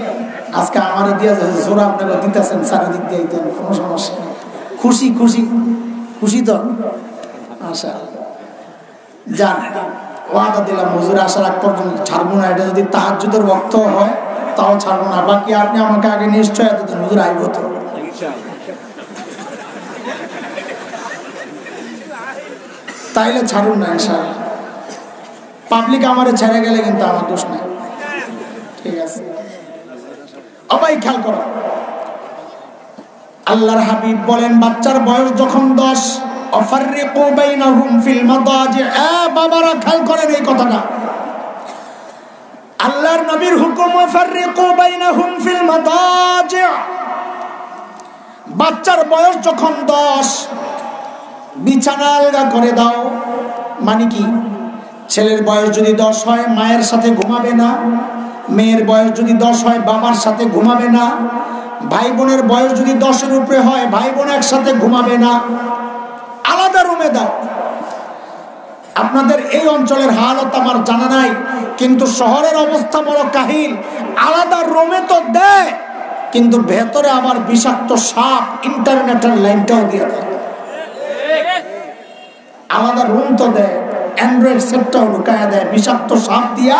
আজকে আমার দিয়ে জোরা আপনারা দিতেছেন, চারিদিক দিয়ে দিতেন, কোনো সমস্যা নেই। খুশি খুশি খুশি তো? আশা যান, ওয়াদা দিলাম হুজুর আসার আগ পর্যন্ত ছাড়বো না। এটা যদি তাহাজ্জুদের ওয়াক্ত হয় তাও ছাড়বো না। বাকি আপনি আমাকে আগে নিশ্চয় দিন, হুজুর আইব তো। তাইলে ছাড়ুন না ইনশাআল্লাহ। পাবলিক আমারে ছেড়ে গেলে কিন্তু আমার দোষ নাই, ঠিক আছে? সবাই খেয়াল করো, আল্লাহর হাবিব বলেন বাচ্চার বয়স যখন 10, আফাররিকু বাইনাহুম ফিল মাদাজি। বাবারা খেয়াল করেন এই কথাটা, আল্লাহর নবীর হুকুম, আফাররিকু বাইনাহুম ফিল মাদাজি। বাচ্চার বয়স যখন 10, বিছানা আলগা করে দাও। মানে কি? ছেলের বয়স যদি 10 হয় মায়ের সাথে ঘুমাবে না, মেয়ের বয়স যদি 10 হয় বাবার সাথে ঘুমাবে না, ভাই বোনের বয়স যদি 10-এর উপরে হয় ভাই বোন একসাথে ঘুমাবে না, আলাদা রুমে দাও। আপনাদের এই অঞ্চলের হালত আমার জানা নাই, কিন্তু শহরের অবস্থা বড় কাহিল। আলাদা রুমে তো দেয়, কিন্তু ভেতরে আবার বিষাক্ত সাপ, ইন্টারনেটের লাইনটাও দিয়ে দেয়। আলাদা রুম তো দেয়, অ্যান্ড্রয়েড সেটটাও ঢুকায়া দেয়, বিষাক্ত সাপ দিয়া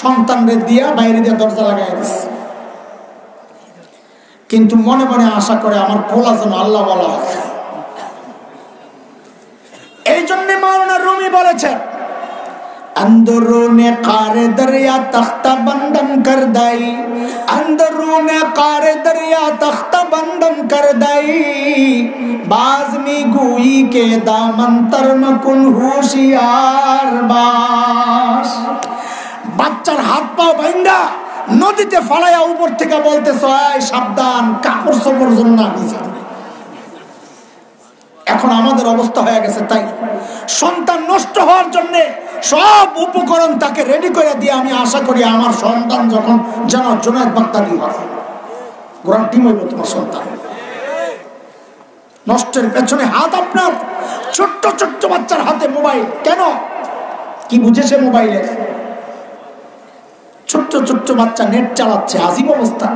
সন্তানদের দিয়া বাইরে দিয়ে দরজা লাগাই দিচ্ছে। কিন্তু মনে মনে আশা করে আমার পোলা যেন আল্লাহ বলা হয়। এই জন্য মাওলানা রুমি বলেছেন, अंदरूने कारे दरिया तख्ता बंदम कर दाई, अंदरूने कारे दरिया तख्ता बंदम कर दाई, बाज़मी गुई के दामन तरम कुन होशियार बास। বাচ্চার হাত পা ভাঙা নদীতে ফালাইয়া উপর থেকে বলতেছ, সাবধান, কাপড় চোপড় জন্য না ভিজে। এখন আমাদের অবস্থা হয়ে গেছে তাই, সন্তান নষ্ট হওয়ার জন্য সব উপকরণ তাকে রেডি করে দিয়ে আমি আশা করি আমার সন্তান যখন যেন জুনায়েদ বাগদাদি হয়, কোরআন টিম হইব তোমার সন্তান। নষ্টের পেছনে হাত আপনার। ছোট্ট ছোট্ট বাচ্চার হাতে মোবাইল, কেন? কি বুঝেছে মোবাইলে? ছোট্ট ছোট্ট বাচ্চা নেট চালাচ্ছে, আজীব অবস্থা।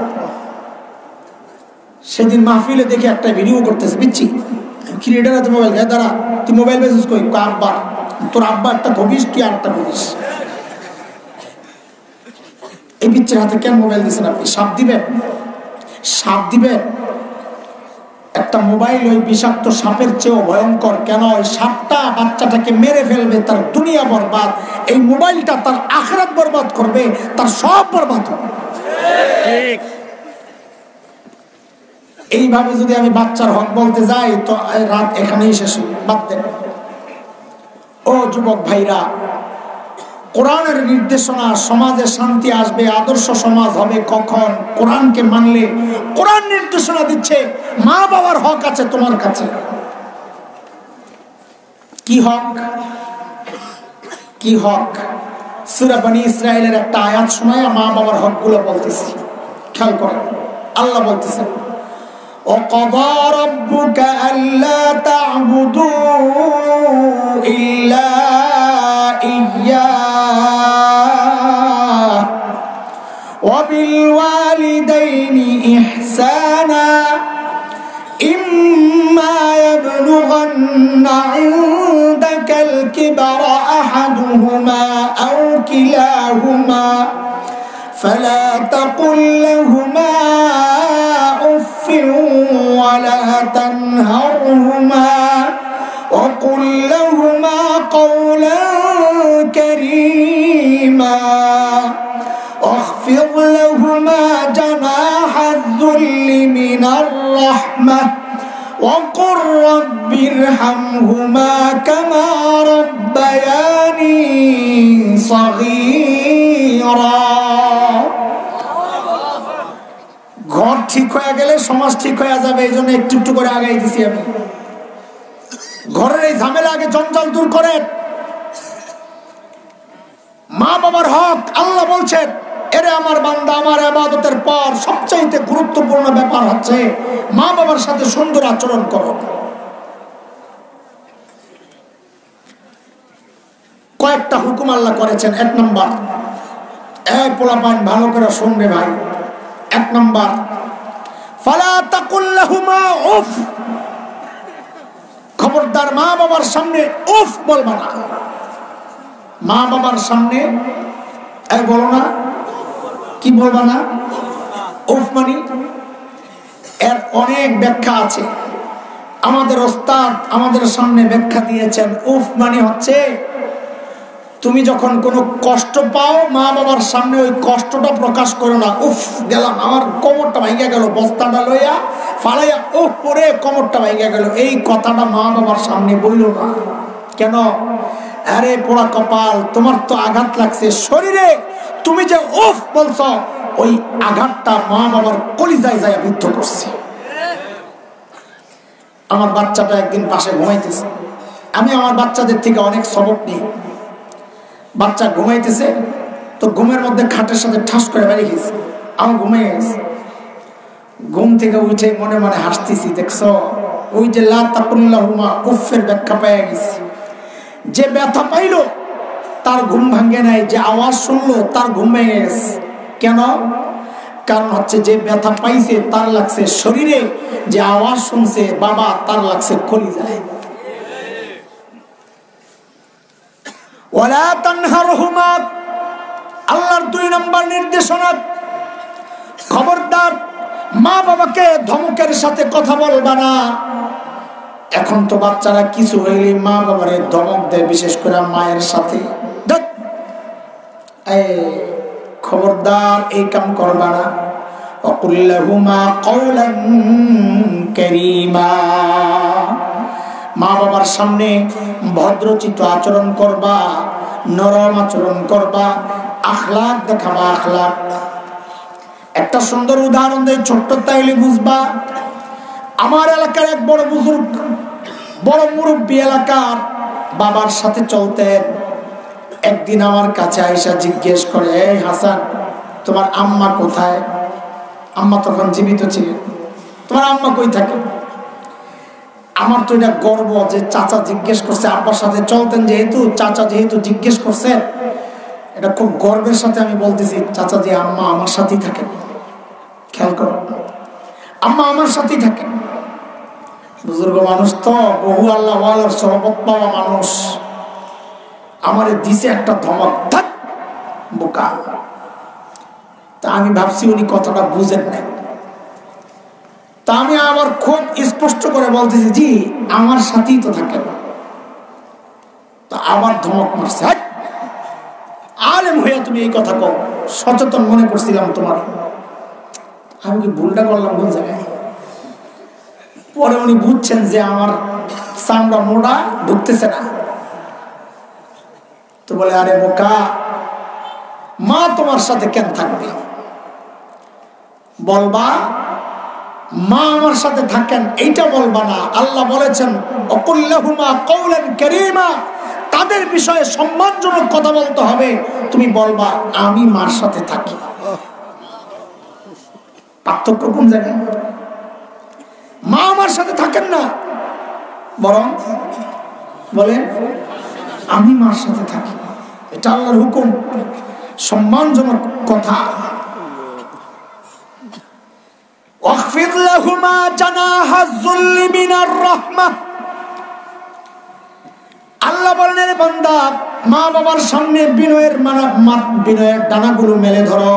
সেদিন মাহফিলে দেখে একটা ভিডিও করতেছে, বিচ্ছি ক্রিয়েটার হাতে মোবাইল, দাঁড়া তুই মোবাইল বেসিস কই? আব্বা, তোর আব্বা একটা কবিস, তুই আর একটা কবিস। এই পিচ্ছের হাতে কেন মোবাইল দিচ্ছেন আপনি? সাপ দিবেন? সাপ দিবেন? একটা মোবাইল ওই বিষাক্ত সাপের চেয়েও ভয়ঙ্কর। কেন? ওই সাপটা বাচ্চাটাকে মেরে ফেলবে, তার দুনিয়া বরবাদ। এই মোবাইলটা তার আখিরাত বরবাদ করবে, তার সব বরবাদ হবে। এইভাবে যদি আমি বাচ্চার হক বলতে যাই তো রাত এখানেই শেষ হবে। বাদ দেন। ও যুবক ভাইরা, কোরআনের নির্দেশনা, সমাজে শান্তি আসবে, আদর্শ সমাজ হবে কখন? কোরআনকে মানলে। কোরআন নির্দেশনা দিচ্ছে মা বাবার হক আছে তোমার কাছে। কি হক? কি হক? সূরা বনী ইসরাঈলের একটা আয়াত শোনায় মা বাবার হকগুলো বলতেছি, খেয়াল করেন। আল্লাহ বলতেছেন, وَقَضَى رَبُّكَ أَلَّا تَعْبُدُوا إِلَّا إِيَّاهُ وَبِالْوَالِدَيْنِ إِحْسَانًا إِمَّا يَبْلُغَنَّ عِندَكَ الْكِبَرَ أَحَدُهُمَا أَوْ كِلَاهُمَا فَلَا تَقُل لَّهُمَا أُفٍّ وَلَا تَنْهَرْهُمَا وَقُل لَّهُمَا قَوْلًا كَرِيمًا واخفض لهما جناح الذل من الرحمة وقل رب ارحمهما كما ربياني صغيرا। ঘর ঠিক হয়ে গেলে সমাজ ঠিক হয়ে যাবে, এই জন্য একটু একটু করে আগাই দিছি আমি। ঘরের এই ঝামেলা আগে জঞ্জাল দূর করেন। মা বাবার হক আল্লাহ বলছেন, এরে আমার বান্দা, আমার ইবাদতের পর সবচাইতে গুরুত্বপূর্ণ ব্যাপার হচ্ছে মা বাবার সাথে সুন্দর আচরণ করো। কয়েকটা হুকুম আল্লাহ করেছেন। এক নম্বর, এই পোলাপান ভালো করে শুনবে ভাই। এক নম্বর, ফালা তাকুল লাহুমা উফ। খবরদার মা বাবার সামনে উফ বলবা না। মা বাবার সামনে এই বলো না, কি বলবা না? উফ মানে এর অনেক ব্যাখ্যা আছে। আমাদের ওস্তাদ আমাদের সামনে ব্যাখ্যা দিয়েছেন, উফ মানে হচ্ছে তুমি যখন কোনো কষ্ট পাও মা বাবার সামনে ওই কষ্টটা প্রকাশ করো না। উফ গেলাম, আমার কোমরটা ভাঙিয়া গেল, বস্তাটা লইয়া ফালাইয়া উফ পরে কোমরটা ভাঙিয়া গেল, এই কথাটা মা বাবার সামনে বললো না। কেন? আরে পোড়া কপাল, তোমার তো আঘাত লাগছে শরীরে, তুমি যে উফ বলছ ওই আঘাতটা মা বাবার কলিজায় যায় বিদ্ধ করছে। আমার বাচ্চাটা একদিন পাশে ঘুমাইতেছে, আমি আমার বাচ্চাদের থেকে অনেক সবক নিই। বাচ্চা ঘুমাইতেছে তো ঘুমের মধ্যে খাটের সাথে ঠাস করে বেরিয়ে গেছে, আমি ঘুমিয়ে গেছি। ঘুম থেকে উঠে মনে মনে হাসতেছি, দেখছো ওই যে লা তাকুল্লাহুমা উফের ব্যাখ্যা পেয়ে গেছি। যে ব্যথা পাইলো তার ঘুম ভাঙ্গে নাই, যে আওয়াজ শুনলো তার ঘুম ভেঙে গেছে। কেন? কারণ হচ্ছে যে ব্যথা পাইছে তার লাগছে শরীরে, যে আওয়াজ শুনছে বাবা তার লাগছে কলিজায়। ওয়ালা তানহারহুমা, আল্লাহর 2 নম্বর নির্দেশনা, খবরদার মা বাবাকে ধমকের সাথে কথা বলবা না। এখন তো বাচ্চারা কিছু হইলে মা বাবারে ধমক দেয়, বিশেষ করে মায়ের সাথে। খবরদার এই কাম করবা না। ওয়াকুল্লাহুমা কওলান কারীমা, মা বাবার সামনে ভদ্রচিত আচরণ করবা, নরম আচরণ করবা, আখলাক দেখাবা, আখলাক। একটা সুন্দর উদাহরণ দেয়, ছোট্ট তাইলে বুঝবা। আমার এলাকার এক বড় বুজুর্গ, বড় মুরব্বী এলাকার, বাবার সাথে চলতেন। একদিন আমার কাছে আয়েশা জিজ্ঞেস করে, এই হাসান, তোমার আম্মা কোথায়? আম্মা তখন জীবিত ছিলেন। তোমার আম্মা কই থাকে? আমার তো এটা গর্ব যে চাচা জিজ্ঞেস করছে, আব্বার সাথে চলতেন যেহেতু, চাচা যেহেতু জিজ্ঞেস করছে, এটা খুব গর্বের সাথে আমি বলতেছি, চাচা যে আম্মা আমার সাথেই থাকেন। খেয়াল করো, আম্মা আমার সাথেই থাকেন। বুজুর্গ মানুষ তো, বহু আল্লাহ ওয়ালার সহবত পাওয়া মানুষ। আমারে দিছে একটা ধমক, থাক বোকা। তা আমি ভাবছি উনি কথাটা বুঝেন না। তা আমি আবার খুব স্পষ্ট করে বলতেছি, জি আমার সাথেই তো থাকেন। তা আবার ধমক মারছে, আলেম হইয়া তুমি এই কথা কও, সচেতন মনে করছিলাম তোমার। আমি কি ভুলটা করলাম কোন জায়গায়? পরে উনি বুঝছেন যে আমার চামড়া মোড়া ঢুকতেছে না। তো বলে, আরে বোকা, মা তোমার সাথে কেন থাকবে? বলবা মা আমার সাথে থাকেন, এইটা বলবা না। আল্লাহ বলেছেন ওয়াকুল্লাহুমা কওলান কারীমা, তাদের বিষয়ে সম্মানজনক কথা বলতে হবে। তুমি বলবা আমি মার সাথে থাকি। পার্থক্য কোন জায়গায়? মা আমার সাথে থাকেন না, বরং বলেন আমি মার সাথে থাকি। এটা আল্লাহর হুকুম, সম্মানজনক কথা। ওয়াখফিদ লাহুমা জানাহা যুল্লি মিনার রাহমাহ, আল্লাহ বলেন, রে বান্দা, মা বাবার সামনে বিনয়ের বিনয়ের ডানাগুলো মেলে ধরো।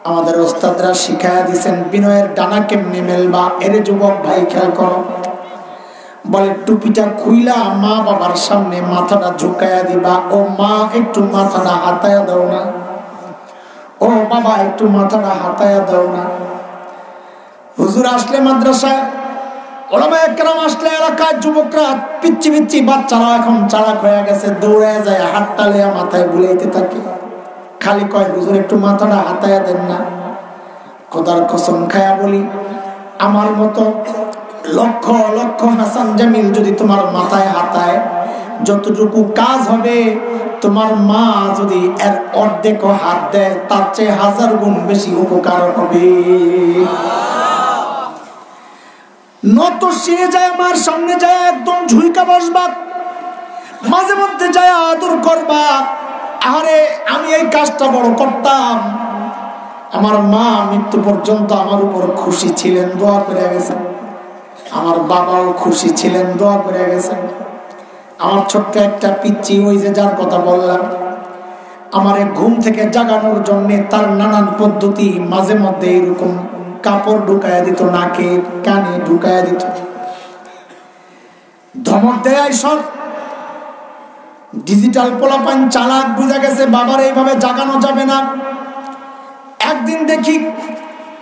আমাদের ওস্তাদরা শিখায়া দিয়েছেন বিনয়ের ডানা কেমনে মেলবা। এর যুবক ভাই খেয়াল করো, বলে টুপিটা খুইলা মা বাবার সামনে মাথাটা ঝুঁকায়া দিবা। ও মা একটু মাথাটা হাতায়া দাও না, ও বাবা একটু মাথাটা হাতায়া দাও না। হুজুর আসলে মাদ্রাসায়, ওলামায়ে কেরাম আসলে এলাকার যুবকরা, পিচ্ছি পিচ্ছি বাচ্চারা এখন চালাক হয়ে গেছে, দৌড়ে যায়, হাতটা লিয়া মাথায় বুলাইতে থাকে। খালি কয় হুজুর একটু মাথাটা হাতায়া দেন না। খোদার কসম খায়া বলি, আমার মতো লক্ষ লক্ষ হাসান জামিল যদি তোমার মাথায় হাতায়, যতটুকু কাজ হবে, তোমার মা যদি এর অর্ধেক হাত দেয়, তার চেয়ে 1000 গুণ বেশি উপকার হবে। নত সে যায় আমার সামনে যায়, একদম ঝুইকা বসবা, মাঝে মধ্যে যায় আদর করবা। আরে আমি এই কাজটা বড় করতাম, আমার মা মৃত্যু পর্যন্ত আমার উপর খুশি ছিলেন, দোয়া করে গেছেন। আমার বাবাও খুশি ছিলেন, দোয়া করে গেছেন। আমার ছোট্ট একটা পিচ্চি, ওই যে যার কথা বললাম, আমারে ঘুম থেকে জাগানোর জন্য তার নানান পদ্ধতি, মাঝে মধ্যে এরকম কাপড় ঢুকায়া দিত, নাকে কানে ঢুকায়া দিত, ধমক দেয়, সব ডিজিটাল পোলাপান চালাক, বুঝা গেছে বাবার এইভাবে জাগানো যাবে না। একদিন দেখি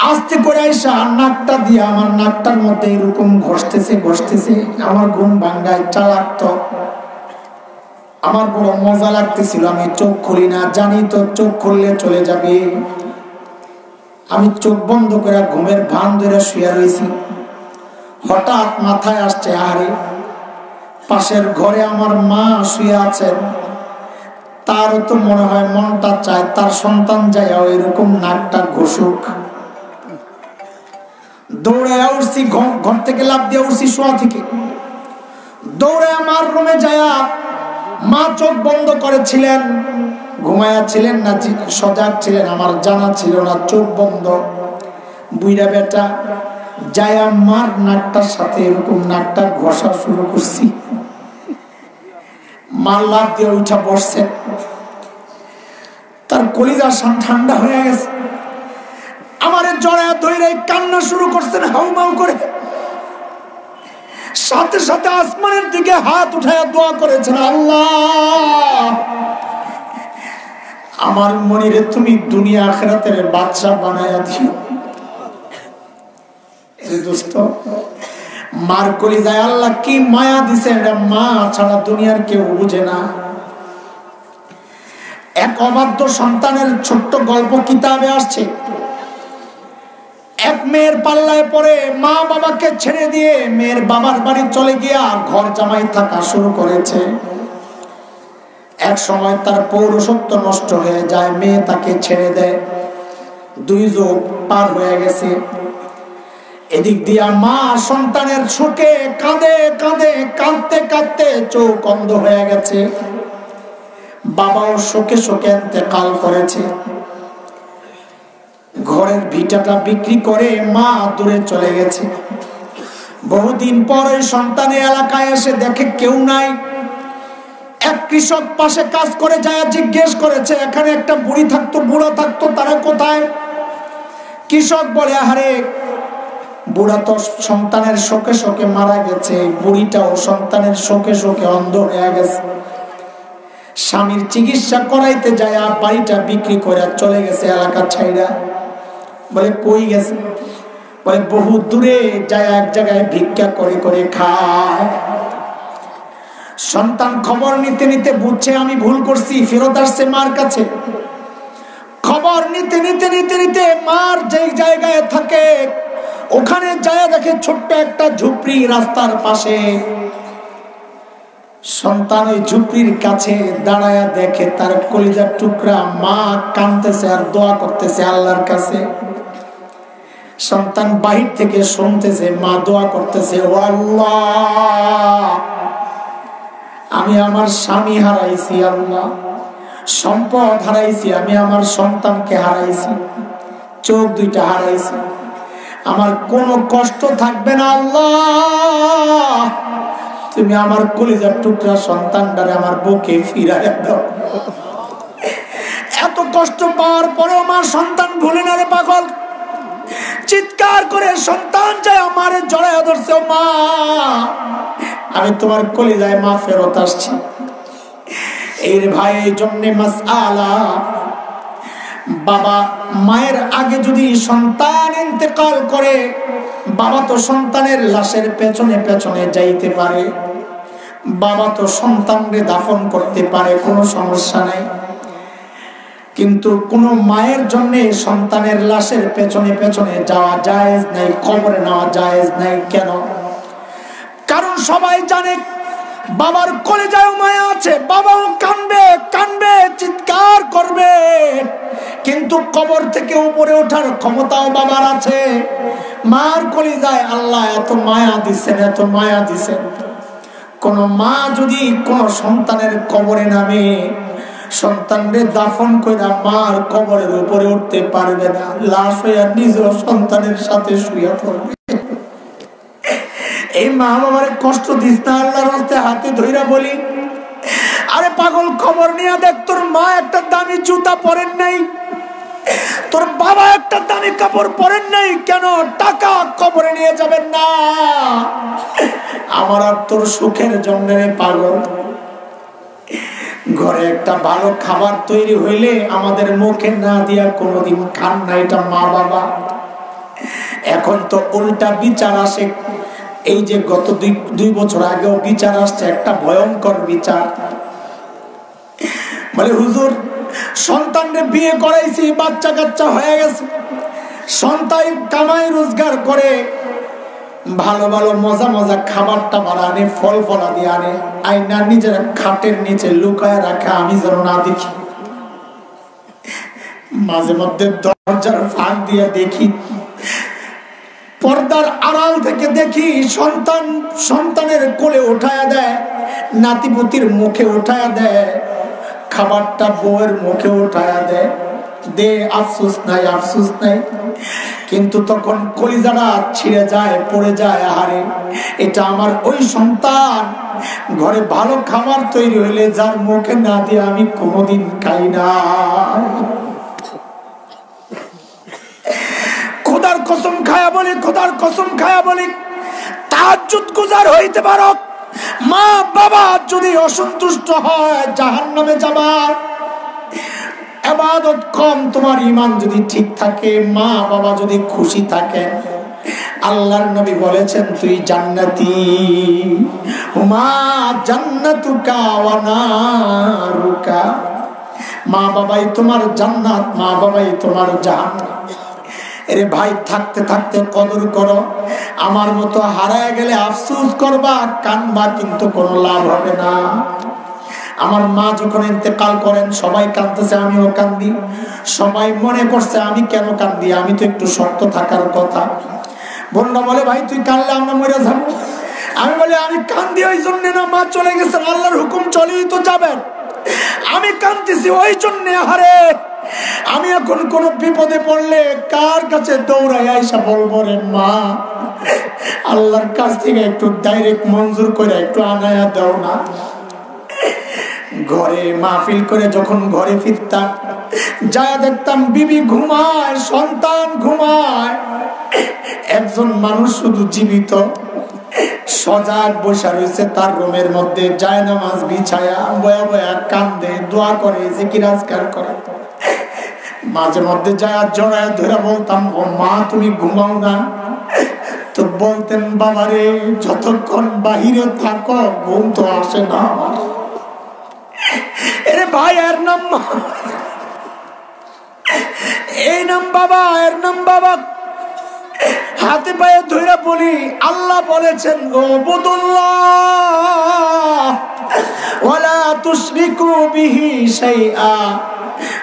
আস্তে করে আইসা নাকটা দিয়ে আমার নাকটার মধ্যে এরকম ঘষতেছে ঘষতেছে, আমার ঘুম ভাঙ্গায়। চালাক তো, আমার বড় মজা লাগতেছিল। আমি চোখ খুলি না, জানি তো চোখ খুললে চলে যাবে। আমি চোখ বন্ধ করে ঘুমের ভান ধরে শুয়ে রয়েছি। হঠাৎ মাথায় আসছে, আরে পাশের ঘরে আমার মা শুয়ে আছেন, তারও তো মনে হয় মনটা চায় তার সন্তান যায় এরকম নাকটা ঘষুক। দৌড়ে উঠছি, ঘর থেকে লাফ দিয়ে উঠছি, শোয়া থেকে দৌড়ে আমার রুমে যায়া, মা চোখ বন্ধ করেছিলেন, ঘুমায়া ছিলেন না সজাগ ছিলেন আমার জানা ছিল না, চোখ বন্ধ। বুইড়া বেটা যায়া মার নাকটার সাথে এরকম নাকটা ঘষা শুরু করছি। মা লাফ দিয়ে উঠা বসছে, তার কলিজা ঠান্ডা হয়ে গেছে। আমারে জড়ায় ধরে কান্না শুরু করছেন হাউমাউ করে। সাথে সাথে আসমানের দিকে হাত উঠায় দোয়া করেছেন, আল্লাহ আমার মনিরে তুমি দুনিয়া আখিরাতের বাদশা বানায়া দিও। দোস্ত, মার কলিজায় আল্লাহ কি মায়া দিছে, এটা মা ছাড়া দুনিয়ার কেউ বুঝে না। এক অবাধ্য সন্তানের ছোট্ট গল্প কিতাবে আসছে। এক মেয়ের পাল্লায় পড়ে মা বাবাকে ছেড়ে দিয়ে মেয়ের বাবার বাড়ি চলে গিয়া ঘর জামাই থাকা শুরু করেছে। এক সময় তার পৌরসত্ব নষ্ট হয়ে যায়, মেয়ে তাকে ছেড়ে দেয়। 2 যুগ পার হয়ে গেছে। এদিক দিয়া মা সন্তানের শোকে কাঁদে কাঁদে, কাঁদতে কাঁদতে চোখ অন্ধ হয়ে গেছে। বাবাও শোকে শোকে ইন্তেকাল করেছে। ঘরের ভিটাটা বিক্রি করে মা দূরে চলে গেছে। বহুদিন পরে সন্তানে এলাকায় এসে দেখে কেউ নাই। এক কৃষক পাশে কাজ করে যায় জিজ্ঞেস করেছে, এখানে একটা বুড়ি থাকতো, বুড়া থাকতো, তারা কোথায়? কৃষক বলে, আরে বুড়া তো সন্তানের শোকে শোকে মারা গেছে, বুড়িটাও সন্তানের শোকে শোকে অন্ধ হয়ে গেছে। স্বামীর চিকিৎসা করাইতে যায় বাড়িটা বিক্রি করে চলে গেছে এলাকা ছাইরা। বলে কই গেছে? বলে বহু দূরে যায় এক জায়গায় ভিক্ষা করে করে খায়। সন্তান খবর নিতে নিতে বুঝছে আমি ভুল করছি, ফেরত আসছে মার কাছে। খবর নিতে নিতে নিতে নিতে মার যেই জায়গায় থাকে ওখানে যায় দেখে ছোট্ট একটা ঝুপড়ি রাস্তার পাশে। সন্তান ওই ঝুপড়ির কাছে দাঁড়ায়া দেখে তার কলিজার টুকরা মা কাঁদতেছে আর দোয়া করতেছে আল্লাহর কাছে। সন্তান বাহির থেকে শুনতেছে মা দোয়া করতেছে, ও আল্লাহ আমি আমার স্বামী হারাইছি, আল্লাহ সম্পদ হারাইছি, আমি আমার সন্তানকে হারাইছি, চোখ দুইটা হারাইছি, আমার কোনো কষ্ট থাকবে না আল্লাহ, তুমি আমার কলিজার টুকরা সন্তানটারে আমার বুকে ফিরাইয়া দাও। এত কষ্ট পাওয়ার পরেও মা সন্তান ভুলে না রে পাগল। চিৎকার করে সন্তান যায় আমার জড়ায় ধরছে, মা আমি তোমার কলিজায় মা ফেরত আসছি। এর ভাই এই জন্য মাসআলা, বাবা মায়ের আগে যদি সন্তান ইন্তেকাল করে, বাবা তো সন্তানের লাশের পেছনে পেছনে যাইতে পারে, বাবা তো সন্তানকে দাফন করতে পারে, কোনো সমস্যা নাই। কিন্তু কোন মায়ের জন্য সন্তানের লাশের পেছনে পেছনে যাওয়া জায়েজ নাই, কবরে নেওয়া জায়েজ নাই। কেন? কারণ সবাই জানে বাবার কলিজায় মায়া আছে, বাবাও কাঁদবে কাঁদবে চিৎকার করবে, কিন্তু কবর থেকে উপরে ওঠার ক্ষমতাও বাবার আছে। মার কলিজায় আল্লাহ এত মায়া দিচ্ছেন, এত মায়া দিচ্ছেন। কোন মা যদি কোন সন্তানের কবরে নামে সন্তানকে দাফন করে মার কবরের উপরে উঠতে পারবে না, লাশ হইয়া নিজেও সন্তানের সাথে শুয়ে পড়বে। এই মা বাবার কষ্ট দিস না, আল্লাহর রাস্তে হাতে ধইরা বলি, আরে পাগল খবর নিয়ে দেখ, তোর মা একটা দামি জুতা পরেন নাই, তোর বাবা একটা দামি কাপড় পরেন নাই, কেন টাকা কবরে নিয়ে যাবেন না? আমার আর তোর সুখের জন্য রে পাগল। ঘরে একটা ভালো খাবার তৈরি হইলে আমাদের মুখে না দিয়া কোনোদিন খান না, এটা মা বাবা। এখন তো উল্টা বিচার আসে। এই যে গত 2 বছর আগেও বিচার আসছে, একটা ভয়ঙ্কর বিচার। বলে হুজুর সন্তানকে বিয়ে করাইছি, বাচ্চা কাচ্চা হয়ে গেছে, সন্তান কামাই রোজগার করে ভালো ভালো মজা মজা খাবার টাবার আনে, ফল ফলা দিয়ে আনে, আইনা নিজের খাটের নিচে লুকায় রাখা, আমি যেন না দেখি। মাঝে মধ্যে দরজার ফাঁক দিয়ে দেখি, পর্দার আড়াল থেকে দেখি সন্তানের কোলে উঠায়া দেয়, নাতিপুতির মুখে উঠায়া দেয়, খাবারটা বউয়ের মুখে উঠায়া দেয়, দে আফসোস নাই, আফসোস নাই। কিন্তু তখন কলিজাটা ছিঁড়ে যায়, পড়ে যায়, আহারে এটা আমার ওই সন্তান ঘরে ভালো খাবার তৈরি হইলে যার মুখে না দিয়ে আমি কোনোদিন খাই না। খোদার কসম খায়া বলি, খোদার কসম খায়া বলি, তাহাজ্জুদ গুজার হইতে পারো, মা বাবা যদি অসন্তুষ্ট হয় জাহান্নামে যাবা। ইবাদত কম, তোমার ঈমান যদি ঠিক থাকে, মা বাবা যদি খুশি থাকে, আল্লাহর নবী বলেছেন তুই জান্নাতি। মা জান্নাতুকা ওয়া নারুকা, মা বাবাই তোমার জান্নাত, মা বাবাই তোমার জাহান্নাম। এরে ভাই, থাকতে থাকতে কদর করো, আমার মতো হারায় গেলে আফসোস করবা, কানবা, কিন্তু কোনো লাভ হবে না। আমার মা যখন ইন্তেকাল করেন সবাই কাঁদতেছে, আমিও কান্দি। সবাই মনে করছে আমি কেন কান্দি, আমি তো একটু শক্ত থাকার কথা। বোনরা বলে ভাই তুই কাঁদলে আমরা মরে যাবো। আমি বলি আমি কান্দি ওই জন্য না, মা চলে গেছেন, আল্লাহর হুকুম চলেই তো যাবেন। আমি কাঁদতেছি ওই জন্য, হারে আমি এখন কোন বিপদে পড়লে কার কাছে দৌড়াই আইসা বলবো রে মা, আল্লাহর কাছ থেকে একটু ডাইরেক্ট মঞ্জুর করে একটু আনায়া দাও না। ঘরে মাহফিল করে যখন ঘরে ফিরতাম, যা দেখতাম বিবি ঘুমায়, সন্তান ঘুমায়, একজন মানুষ শুধু জীবিত সজাগ বসা রয়েছে তার রুমের মধ্যে, জায়নামাজ বিছায়া বয়া বয়া কান্দে, দোয়া করে, জিকির আজকার করে। মাঝে মধ্যে যায় জড়ায় ধরে বলতাম, ও মা তুমি ঘুমাও না? তো বলতেন, বাবারে যতক্ষণ বাহিরে থাকো ঘুম তো আসে না আমার। এরে ভাই, এর নাম মা, এই নাম বাবা, এর নাম বাবা। হাতে পায়ে ধরে বলি, আল্লাহ বলেছেন উবুদুল্লাহ ওয়ালা তুশরিকু বিহি শাইআ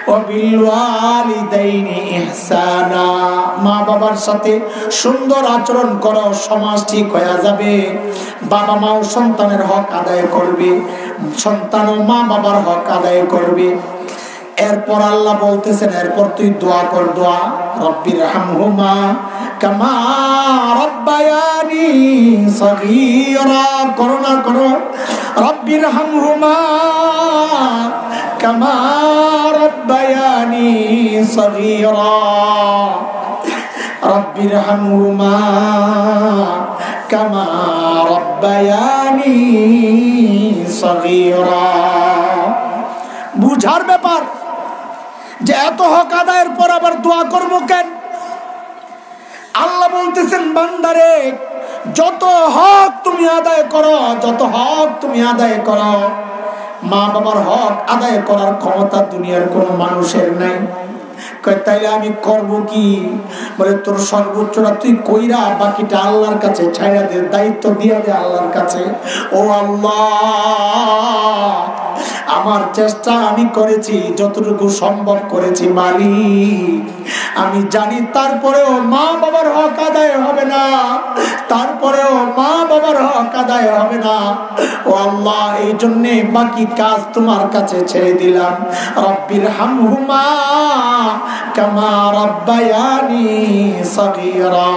ওয়া বিল ওয়ালিদাইনি ইহসানা। মা বাবার সাথে সুন্দর আচরণ করো, সমাজ ঠিক হয়ে যাবে। বাবা মাও সন্তানের হক আদায় করবে, সন্তানও মা বাবার হক আদায় করবে। এরপর আল্লাহ বলতেছেন, এরপর তুই দোয়া কর, দোয়া রব্বির হামহুমা কামা রব্বায়ানি সগীরা। করোনা করো, রব্বির হামহুমা কামা রব্বায়ানি সগীরা, রব্বির হামহুমা কামা রব্বায়ানি সগীরা। বুঝার ব্যাপার যে এত হক আদায়ের পর আবার দোয়া করবো কেন? আল্লাহ বলতেছেন, বান্দারে যত হক তুমি আদায় করো, যত হক তুমি আদায় করো, মা বাবার হক আদায় করার ক্ষমতা দুনিয়ার কোনো মানুষের নাই। তাইলে আমি করব কি? বলে তোর সর্বোচ্চটা তুই কইরা বাকিটা আল্লাহর কাছে ছাইড়া দে, দায়িত্ব দিয়া দে আল্লাহর কাছে। ও আল্লাহ, আমার চেষ্টা আমি করেছি, যতটুকু সম্ভব করেছি মালিক, আমি জানি তারপরেও মা বাবার হক আদায় হবে না, তারপরেও মা বাবার হক আদায় হবে না। ও আল্লাহ, এই জন্যে বাকি কাজ তোমার কাছে ছেড়ে দিলাম। রব্বির হামহুমা কামা রব্বায়ানি সগীরা।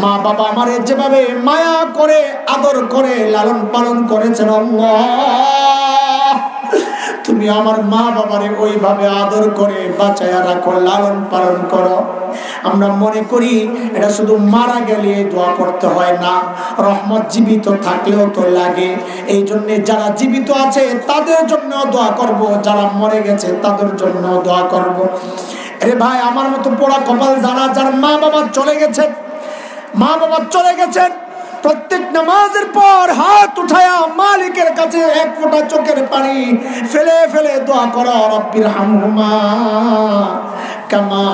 মা বাবা আমারে যেভাবে মায়া করে, আদর করে, লালন পালন করেছেন, আল্লাহ তুমি আমার মা বাবারে ওইভাবে আদর করে বাঁচায়া রাখো, লালন পালন করো। আমরা মনে করি এটা শুধু মারা গেলে দোয়া করতে হয় না, রহমত জীবিত থাকলেও তো লাগে। এই জন্য যারা জীবিত আছে তাদের জন্য দোয়া করব, যারা মরে গেছে তাদের জন্য দোয়া করব। আরে ভাই, আমার মতো পোড়া কপাল যারা, যার মা বাবা চলে গেছে, মা বাবা চলে গেছেন, প্রত্যেক নামাজের পর হাত উঠায়া মালিকের কাছে এক ফোঁটা চোখের পানি ফেলে ফেলে দোয়া করো, রব্বির হামহুমা কামা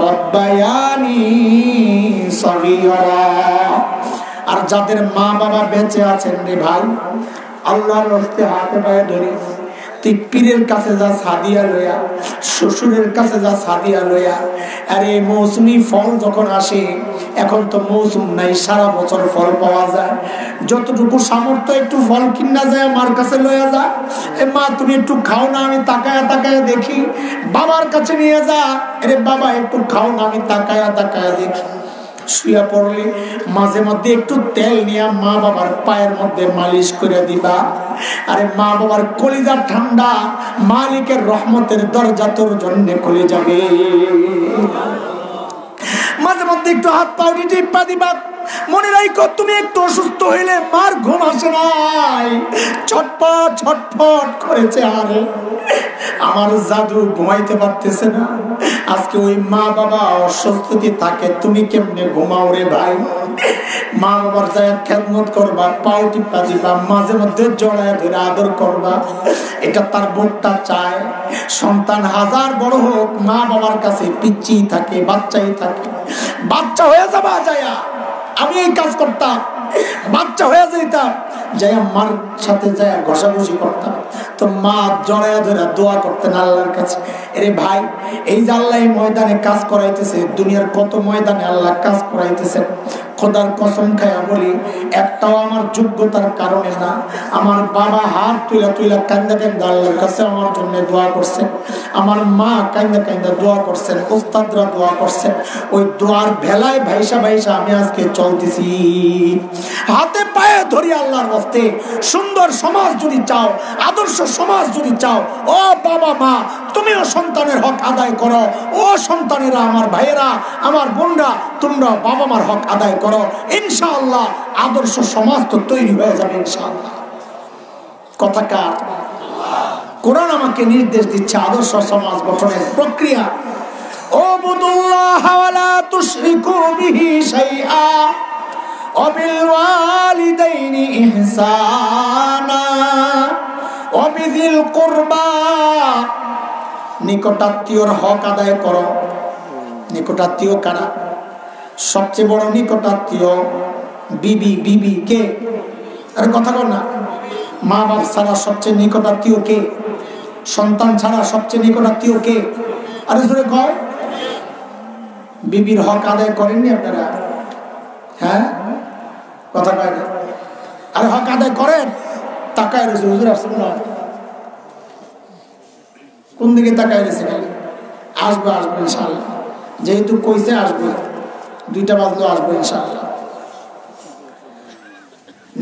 রব্বায়ানি সগীরা। আর যাদের মা বাবা বেঁচে আছেন রে ভাই, আল্লাহর রাস্তে হাতে পায়ে ধরে তুই পীরের কাছে যা সাদিয়া লইয়া, শ্বশুরের কাছে যা সাদিয়া লইয়া। আরে মৌসুমি ফল যখন আসে, এখন তো মৌসুম নাই, সারা বছর ফল পাওয়া যায়, যতটুকু সামর্থ্য একটু ফল কিনা যায় আমার কাছে লইয়া যা। এ মা তুমি একটু খাও না, আমি তাকায়া তাকায়া দেখি। বাবার কাছে নিয়ে যা, আরে বাবা একটু খাও না, আমি তাকায়া তাকায়া দেখি। শুয়ে পড়লে মাঝে মধ্যে একটু তেল নিয়ে মা বাবার পায়ের মধ্যে মালিশ করে দিবা। আরে মা বাবার কলিজা ঠান্ডা, মালিকের রহমতের দরজা তোর জন্য খুলে যাবে। মাঝে মধ্যে একটু হাত পাও টিপা দিবা। মনে রাখো, তুমি একটু অসুস্থ হইলে মার ঘুম আসে নাই, ছটপট ছটপট করেছে। আরে আমার জাদু ঘুমাইতে পারতেছে না। আজকে ওই মা বাবা অসুস্থতি থাকে, তুমি কেমনে ঘুমাও রে ভাই? মা বাবার যায় খেদমত করবা, পাও টিপা দিবা, মাঝে মধ্যে জড়ায় ধরে আদর করবা। এটা তার বোধটা চায়। সন্তান হাজার বড় হোক, মা বাবার কাছে পিচ্ছি থাকে, বাচ্চাই থাকে। বাচ্চা হয়ে যাবা যায়া, আমি এই কাজ করতাম, বাচ্চা হয়ে যেতাম, যাইয়া মার সাথে যাইয়া ঘষাঘষি করতাম, তো মা জড়াইয়া ধরে দোয়া করতেন আল্লাহর কাছে। এরে ভাই, এই যে আল্লাহ এই ময়দানে কাজ করাইতেছে, দুনিয়ার কত ময়দানে আল্লাহ কাজ করাইতেছে, খোদার কসম খায়া বলি, একটাও আমার যোগ্যতার কারণে না। আমার বাবা হাত তুইলা তুইলা কান্দা কান্দা আল্লাহর কাছে আমার জন্য দোয়া করছেন, আমার মা কান্দা কান্দা দোয়া করছেন, ওস্তাদরা দোয়া করছেন। ওই দোয়ার ভেলায় ভাইসা ভাইসা আমি আজকে চলতেছি। হাতে পায়ে ধরি আল্লাহর রাস্তে। সুন্দর সমাজ যদি চাও, আদর্শ সমাজ যদি চাও, ও বাবা মা, তুমিও সন্তানের হক আদায় করো। ও সন্তানেরা, আমার ভাইয়েরা, আমার বোনরা, তোমরা বাবা মার হক আদায় করো। ইনশাআল্লাহ আদর্শ সমাজ তো তৈরি হয়ে যাবে ইনশাআল্লাহ। কথা কার? কোরআন আমাকে নির্দেশ দিচ্ছে আদর্শ সমাজ গঠনের প্রক্রিয়া। উবুদুল্লাহ ওয়া লা তুশরিকু বিহি শাইআ ওয়া বিল ওয়ালিদাইনি ইহসানা ওয়া বিযিল কুরবা। নিকটাত্মীয়র হক আদায় করো। নিকটাত্মীয় কারা? সবচেয়ে বড় নিকটাত্মীয় বিবি। বিবি কে? আরে কথা বল না। মা বাপ ছাড়া সবচেয়ে নিকটাত্মীয় কে? সন্তান ছাড়া সবচেয়ে নিকটাত্মীয় কে? আরে জোরে কও। বিবির হক আদায় করেননি আপনারা? হ্যাঁ, কথা কয় না। আরে হক আদায় করেন। তাকায় রয়েছে হুজুর আসছে না, কোন দিকে তাকায় রয়েছে? আসবে আসবে ইনশাআল্লাহ, যেহেতু কইছে আসবে, 2টা বাজলেও আসবে ইনশাআল্লাহ।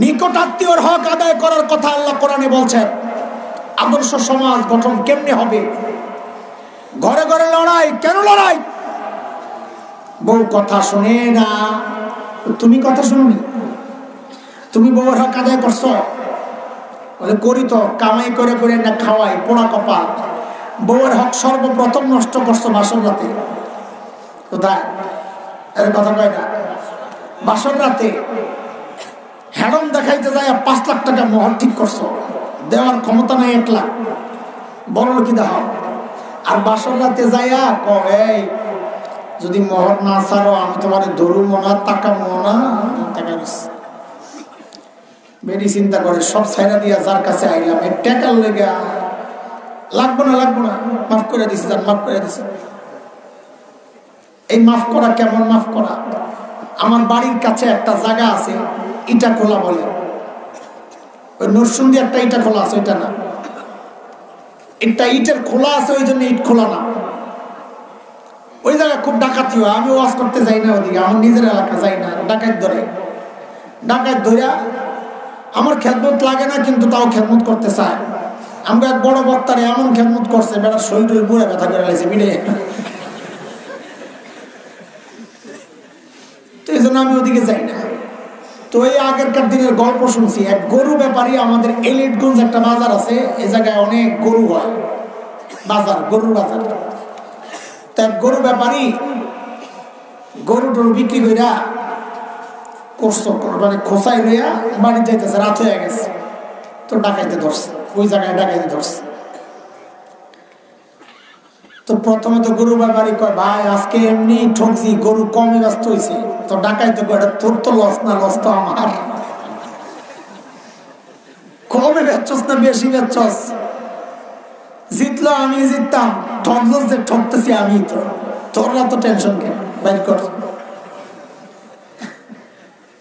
নিকটাত্মীয়র হক আদায় করার কথা আল্লাহ কোরআনে বলছেন। আদর্শ সমাজ গঠন কেমনে হবে? ঘরে ঘরে লড়াই। কেন লড়াই? বউ কথা শুনে না। তুমি কথা শুনুনি? তুমি বউর হক আদায় করছো? বলে করি তো, কামাই করে করে না খাওয়াই, পোড়া কপাল। বউয়ের হক সর্বপ্রথম নষ্ট করছো বাসর রাতে। কোথায়? এর কথা কয় না। বাসর রাতে হেডম দেখাইতে যায় 5 লাখ টাকা মোহর ঠিক করছো, দেওয়ার ক্ষমতা নাই 1 লাখ, বড় লোকই দাও। আর বাসর রাতে যাইয়া কয়, যদি মোহর না ছাড়ো আমি তোমার ধরুমো না, তাকামো না। বেরি চিন্তা করে সব ছাইরা দিয়া যার কাছে আইলাম, এই টাকার লেগে লাগবো না, লাগবো না, মাফ করে দিছি, যান মাফ করে দিছি। এই মাফ করা কেমন মাফ করা? আমার বাড়ির কাছে একটা জায়গা আছে, ইটা খোলা বলে, ওই নরসুন্দি একটা ইটা খোলা আছে, ওইটা না, একটা ইটের খোলা আছে, ওই জন্য ইট খোলা না। ওই জায়গায় খুব ডাকাতি হয়। আমি ওয়াজ করতে যাই না ওদিকে, আমার নিজের এলাকা যাই না। ডাকাত ধরে, ডাকাত ধরিয়া আমার খেদমত লাগে না, কিন্তু তাও খেদমত করতে চায়। আমরা এক বড় বক্তারে এমন খেদমত করছে, বেটার শরীর টরীর পুরো ব্যথা করে লাগছে মিলে। তো এই জন্য আমি ওদিকে যাই না। তো এই আগেরকার দিনের গল্প শুনছি, এক গরু ব্যাপারী, আমাদের এলিটগঞ্জ একটা বাজার আছে, এই জায়গায় অনেক গরু হয়, বাজার, গরুর বাজার। তার গরু ব্যাপারী গরু টরু বিক্রি কইরা করছো, মানে খোসাই লইয়া বাড়ি যাইতেছে, রাত হয়ে গেছে। তো ডাকাইতে ধরছে, ওই জায়গায় ডাকাইতে ধরছে। তো প্রথমে তো গরু ব্যাপারী কয়, ভাই আজকে এমনি ঠকছি, গরু কমে ব্যস্ত হয়েছে। তো ডাকাইতে কয়, তোর তো লস না, লস তো আমার। কমে বেচছস না বেশি বেচছস? জিতলো আমি, জিততাম, ঠকছস যে ঠকতেছি আমি। তো তোরা তো টেনশন কেন, বাইর কর।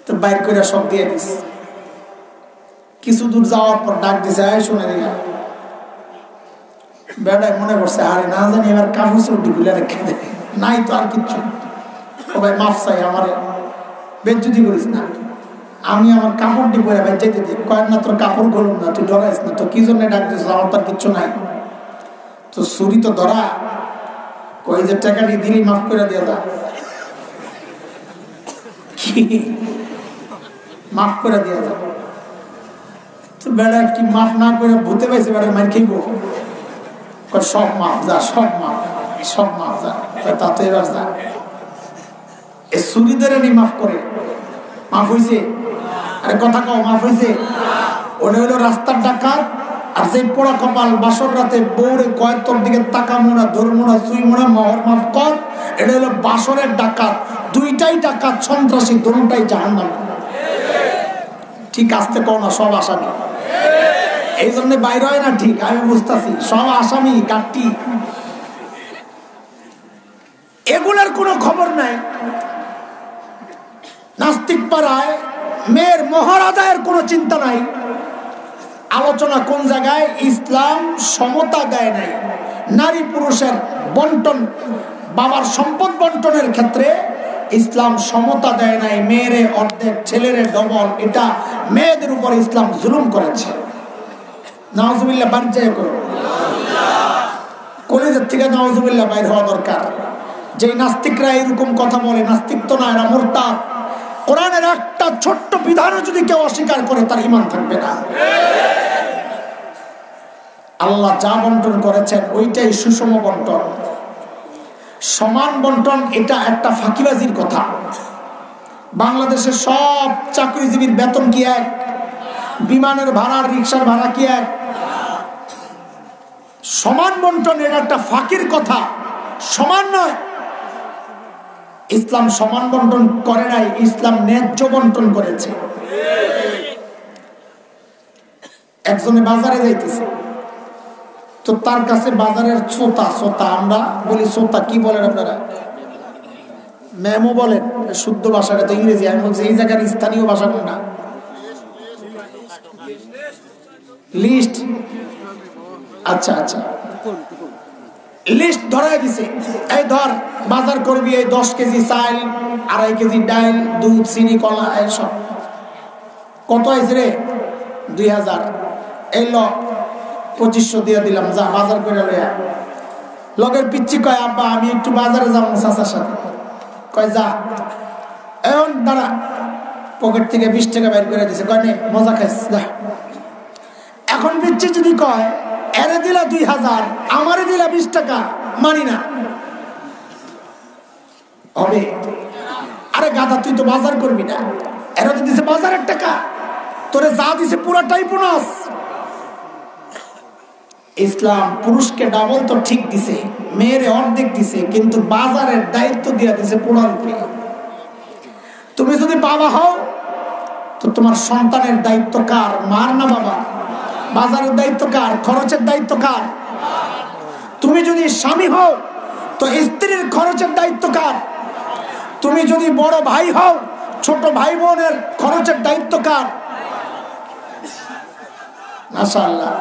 তো বাইর করে সব দিয়ে দিস। কিছু দূর যাওয়ার পর ডাক দিছে, আয় শুনে দিঘা। বেড়ায় মনে করছে, আরে না জানি এবার কাপড় চুটি গুলে রেখে দেয়, নাই তো আর কিচ্ছু। ও ভাই মাফ চাই, আমার বেজ্জতি করিস না, আমি আমার কাপড় দিয়ে পরে ভাই যেতে দিই। কয়েক না তোর কাপড় খুলুন না, তুই ডরাইস না, তো কি জন্য ডাক দিস, আমার তার কিচ্ছু নাই। তো ছুরি তো ধরা, কই যে টাকা দিয়ে দিলি মাফ করে দিয়ে যা, কি মাফ করে দিয়ে যা। তো বেড়া কি মাফ না করে ভূতে পাইছে, বেড়া মার খেইব, সব মাফ যা, সব মাফ, সব মাফ যা, তা তো এবার যা। এ ছুরি ধরে নি মাফ করে, মাফ হয়েছে? আরে কথা কও, মাফ হয়েছে? ওটা হলো রাস্তার ডাকাত। আর সেই পোড়া কপাল বাসর রাতে বউরে কয় তোর দিকে তাকামো না, ধরবো না, চুইমো না, মহর মাফ কর, এটা হলো বাসরের ডাকাত। দুইটাই ডাকাত, সন্ত্রাসী, দুটাই জাহান্নামী। ঠিক আসতে কও না, সব আসামি। এই জন্য বাইরে হয় না, ঠিক আমি বুঝতেছি, সব আসামি কাটটি। এগুলার কোনো খবর নাই। নাস্তিক পাড়ায় মেয়ের মোহর আদায়ের কোনো চিন্তা নাই। আলোচনা কোন জায়গায়? ইসলাম সমতা দেয় নাই, নারী পুরুষের বন্টন, বাবার সম্পদ বন্টনের ক্ষেত্রে ইসলাম সমতা দেয় নাই। মেয়েরে অর্ধেক, ছেলেরে ডবল, এটা মেয়েদের উপর ইসলাম জুলুম করেছে। নাউজুবিল্লাহ বাড়ি যায় করো, কলেজের থেকে নাউজুবিল্লাহ বাইর হওয়া দরকার। যে নাস্তিকরা এরকম কথা বলে, নাস্তিক তো না, এরা মুরতাদ। কোরআনের একটা ছোট্ট বিধানও যদি কেউ অস্বীকার করে, তার ঈমান থাকবে না। আল্লাহ যা বন্টন করেছেন ওইটাই সুষম বন্টন, সমান বন্টন। এটা একটা ফাঁকিবাজির কথা। বাংলাদেশের সব চাকরিজীবীর বেতন কি এক? বিমানের ভাড়া, রিক্সার ভাড়া কি এক? সমান বন্টন, এটা একটা ফাঁকির কথা, সমান নয়। ইসলাম সমান বন্টন করে নাই, ইসলাম ন্যায্য বন্টন করেছে। একজনে বাজারে যাইতেছে, তো তার কাছে বাজারের ছোতা, আমরা বলি ছোতা, কি বলেন আপনারা? মেমো বলেন, শুদ্ধ ভাষাটা তো ইংরেজি। আমি বলছি এই জায়গার স্থানীয় ভাষা কোনটা? লিস্ট। আচ্ছা আচ্ছা, লিস্ট ধরাই দিছে, এই ধর বাজার করবি, এই 10 কেজি চাল, 2.5 কেজি ডাল, দুধ, চিনি, কলা, সব কত হয়েছে রে? 2000। এই ল 2500 দিয়ে দিলাম, যা বাজার করে লইয়া। লগের পিচ্ছি কয়, আব্বা আমি একটু বাজারে যাবো চাচার সাথে। কয় যা। এখন দাঁড়া, পকেট থেকে 20 টাকা বের করে দিছে, কয় নে মজা খাইস যা। এখন পিচ্ছি যদি কয় এরে দিলা 2000, আমারে দিলা 20 টাকা, মানি না, হবে? আরে গাধা, তুই তো বাজার করবি না, এরা তো দিছে বাজারের টাকা, তোরে যা দিছে পুরাটাই বোনাস। ইসলাম পুরুষকে ডাবল তো ঠিক দিছে, মেয়েরে অর্ধেক দিছে, কিন্তু বাজারের দায়িত্ব দিয়ে দিছে পুরো রূপে। তুমি যদি বাবা হও তো তোমার সন্তানের দায়িত্ব কার? মার না বাবা? বাজারের দায়িত্ব কার? খরচের দায়িত্ব কার? তুমি যদি স্বামী হও তো স্ত্রীর খরচের দায়িত্ব কার? তুমি যদি বড় ভাই হও, ছোট ভাই বোনের খরচের দায়িত্ব কার? মাশাআল্লাহ।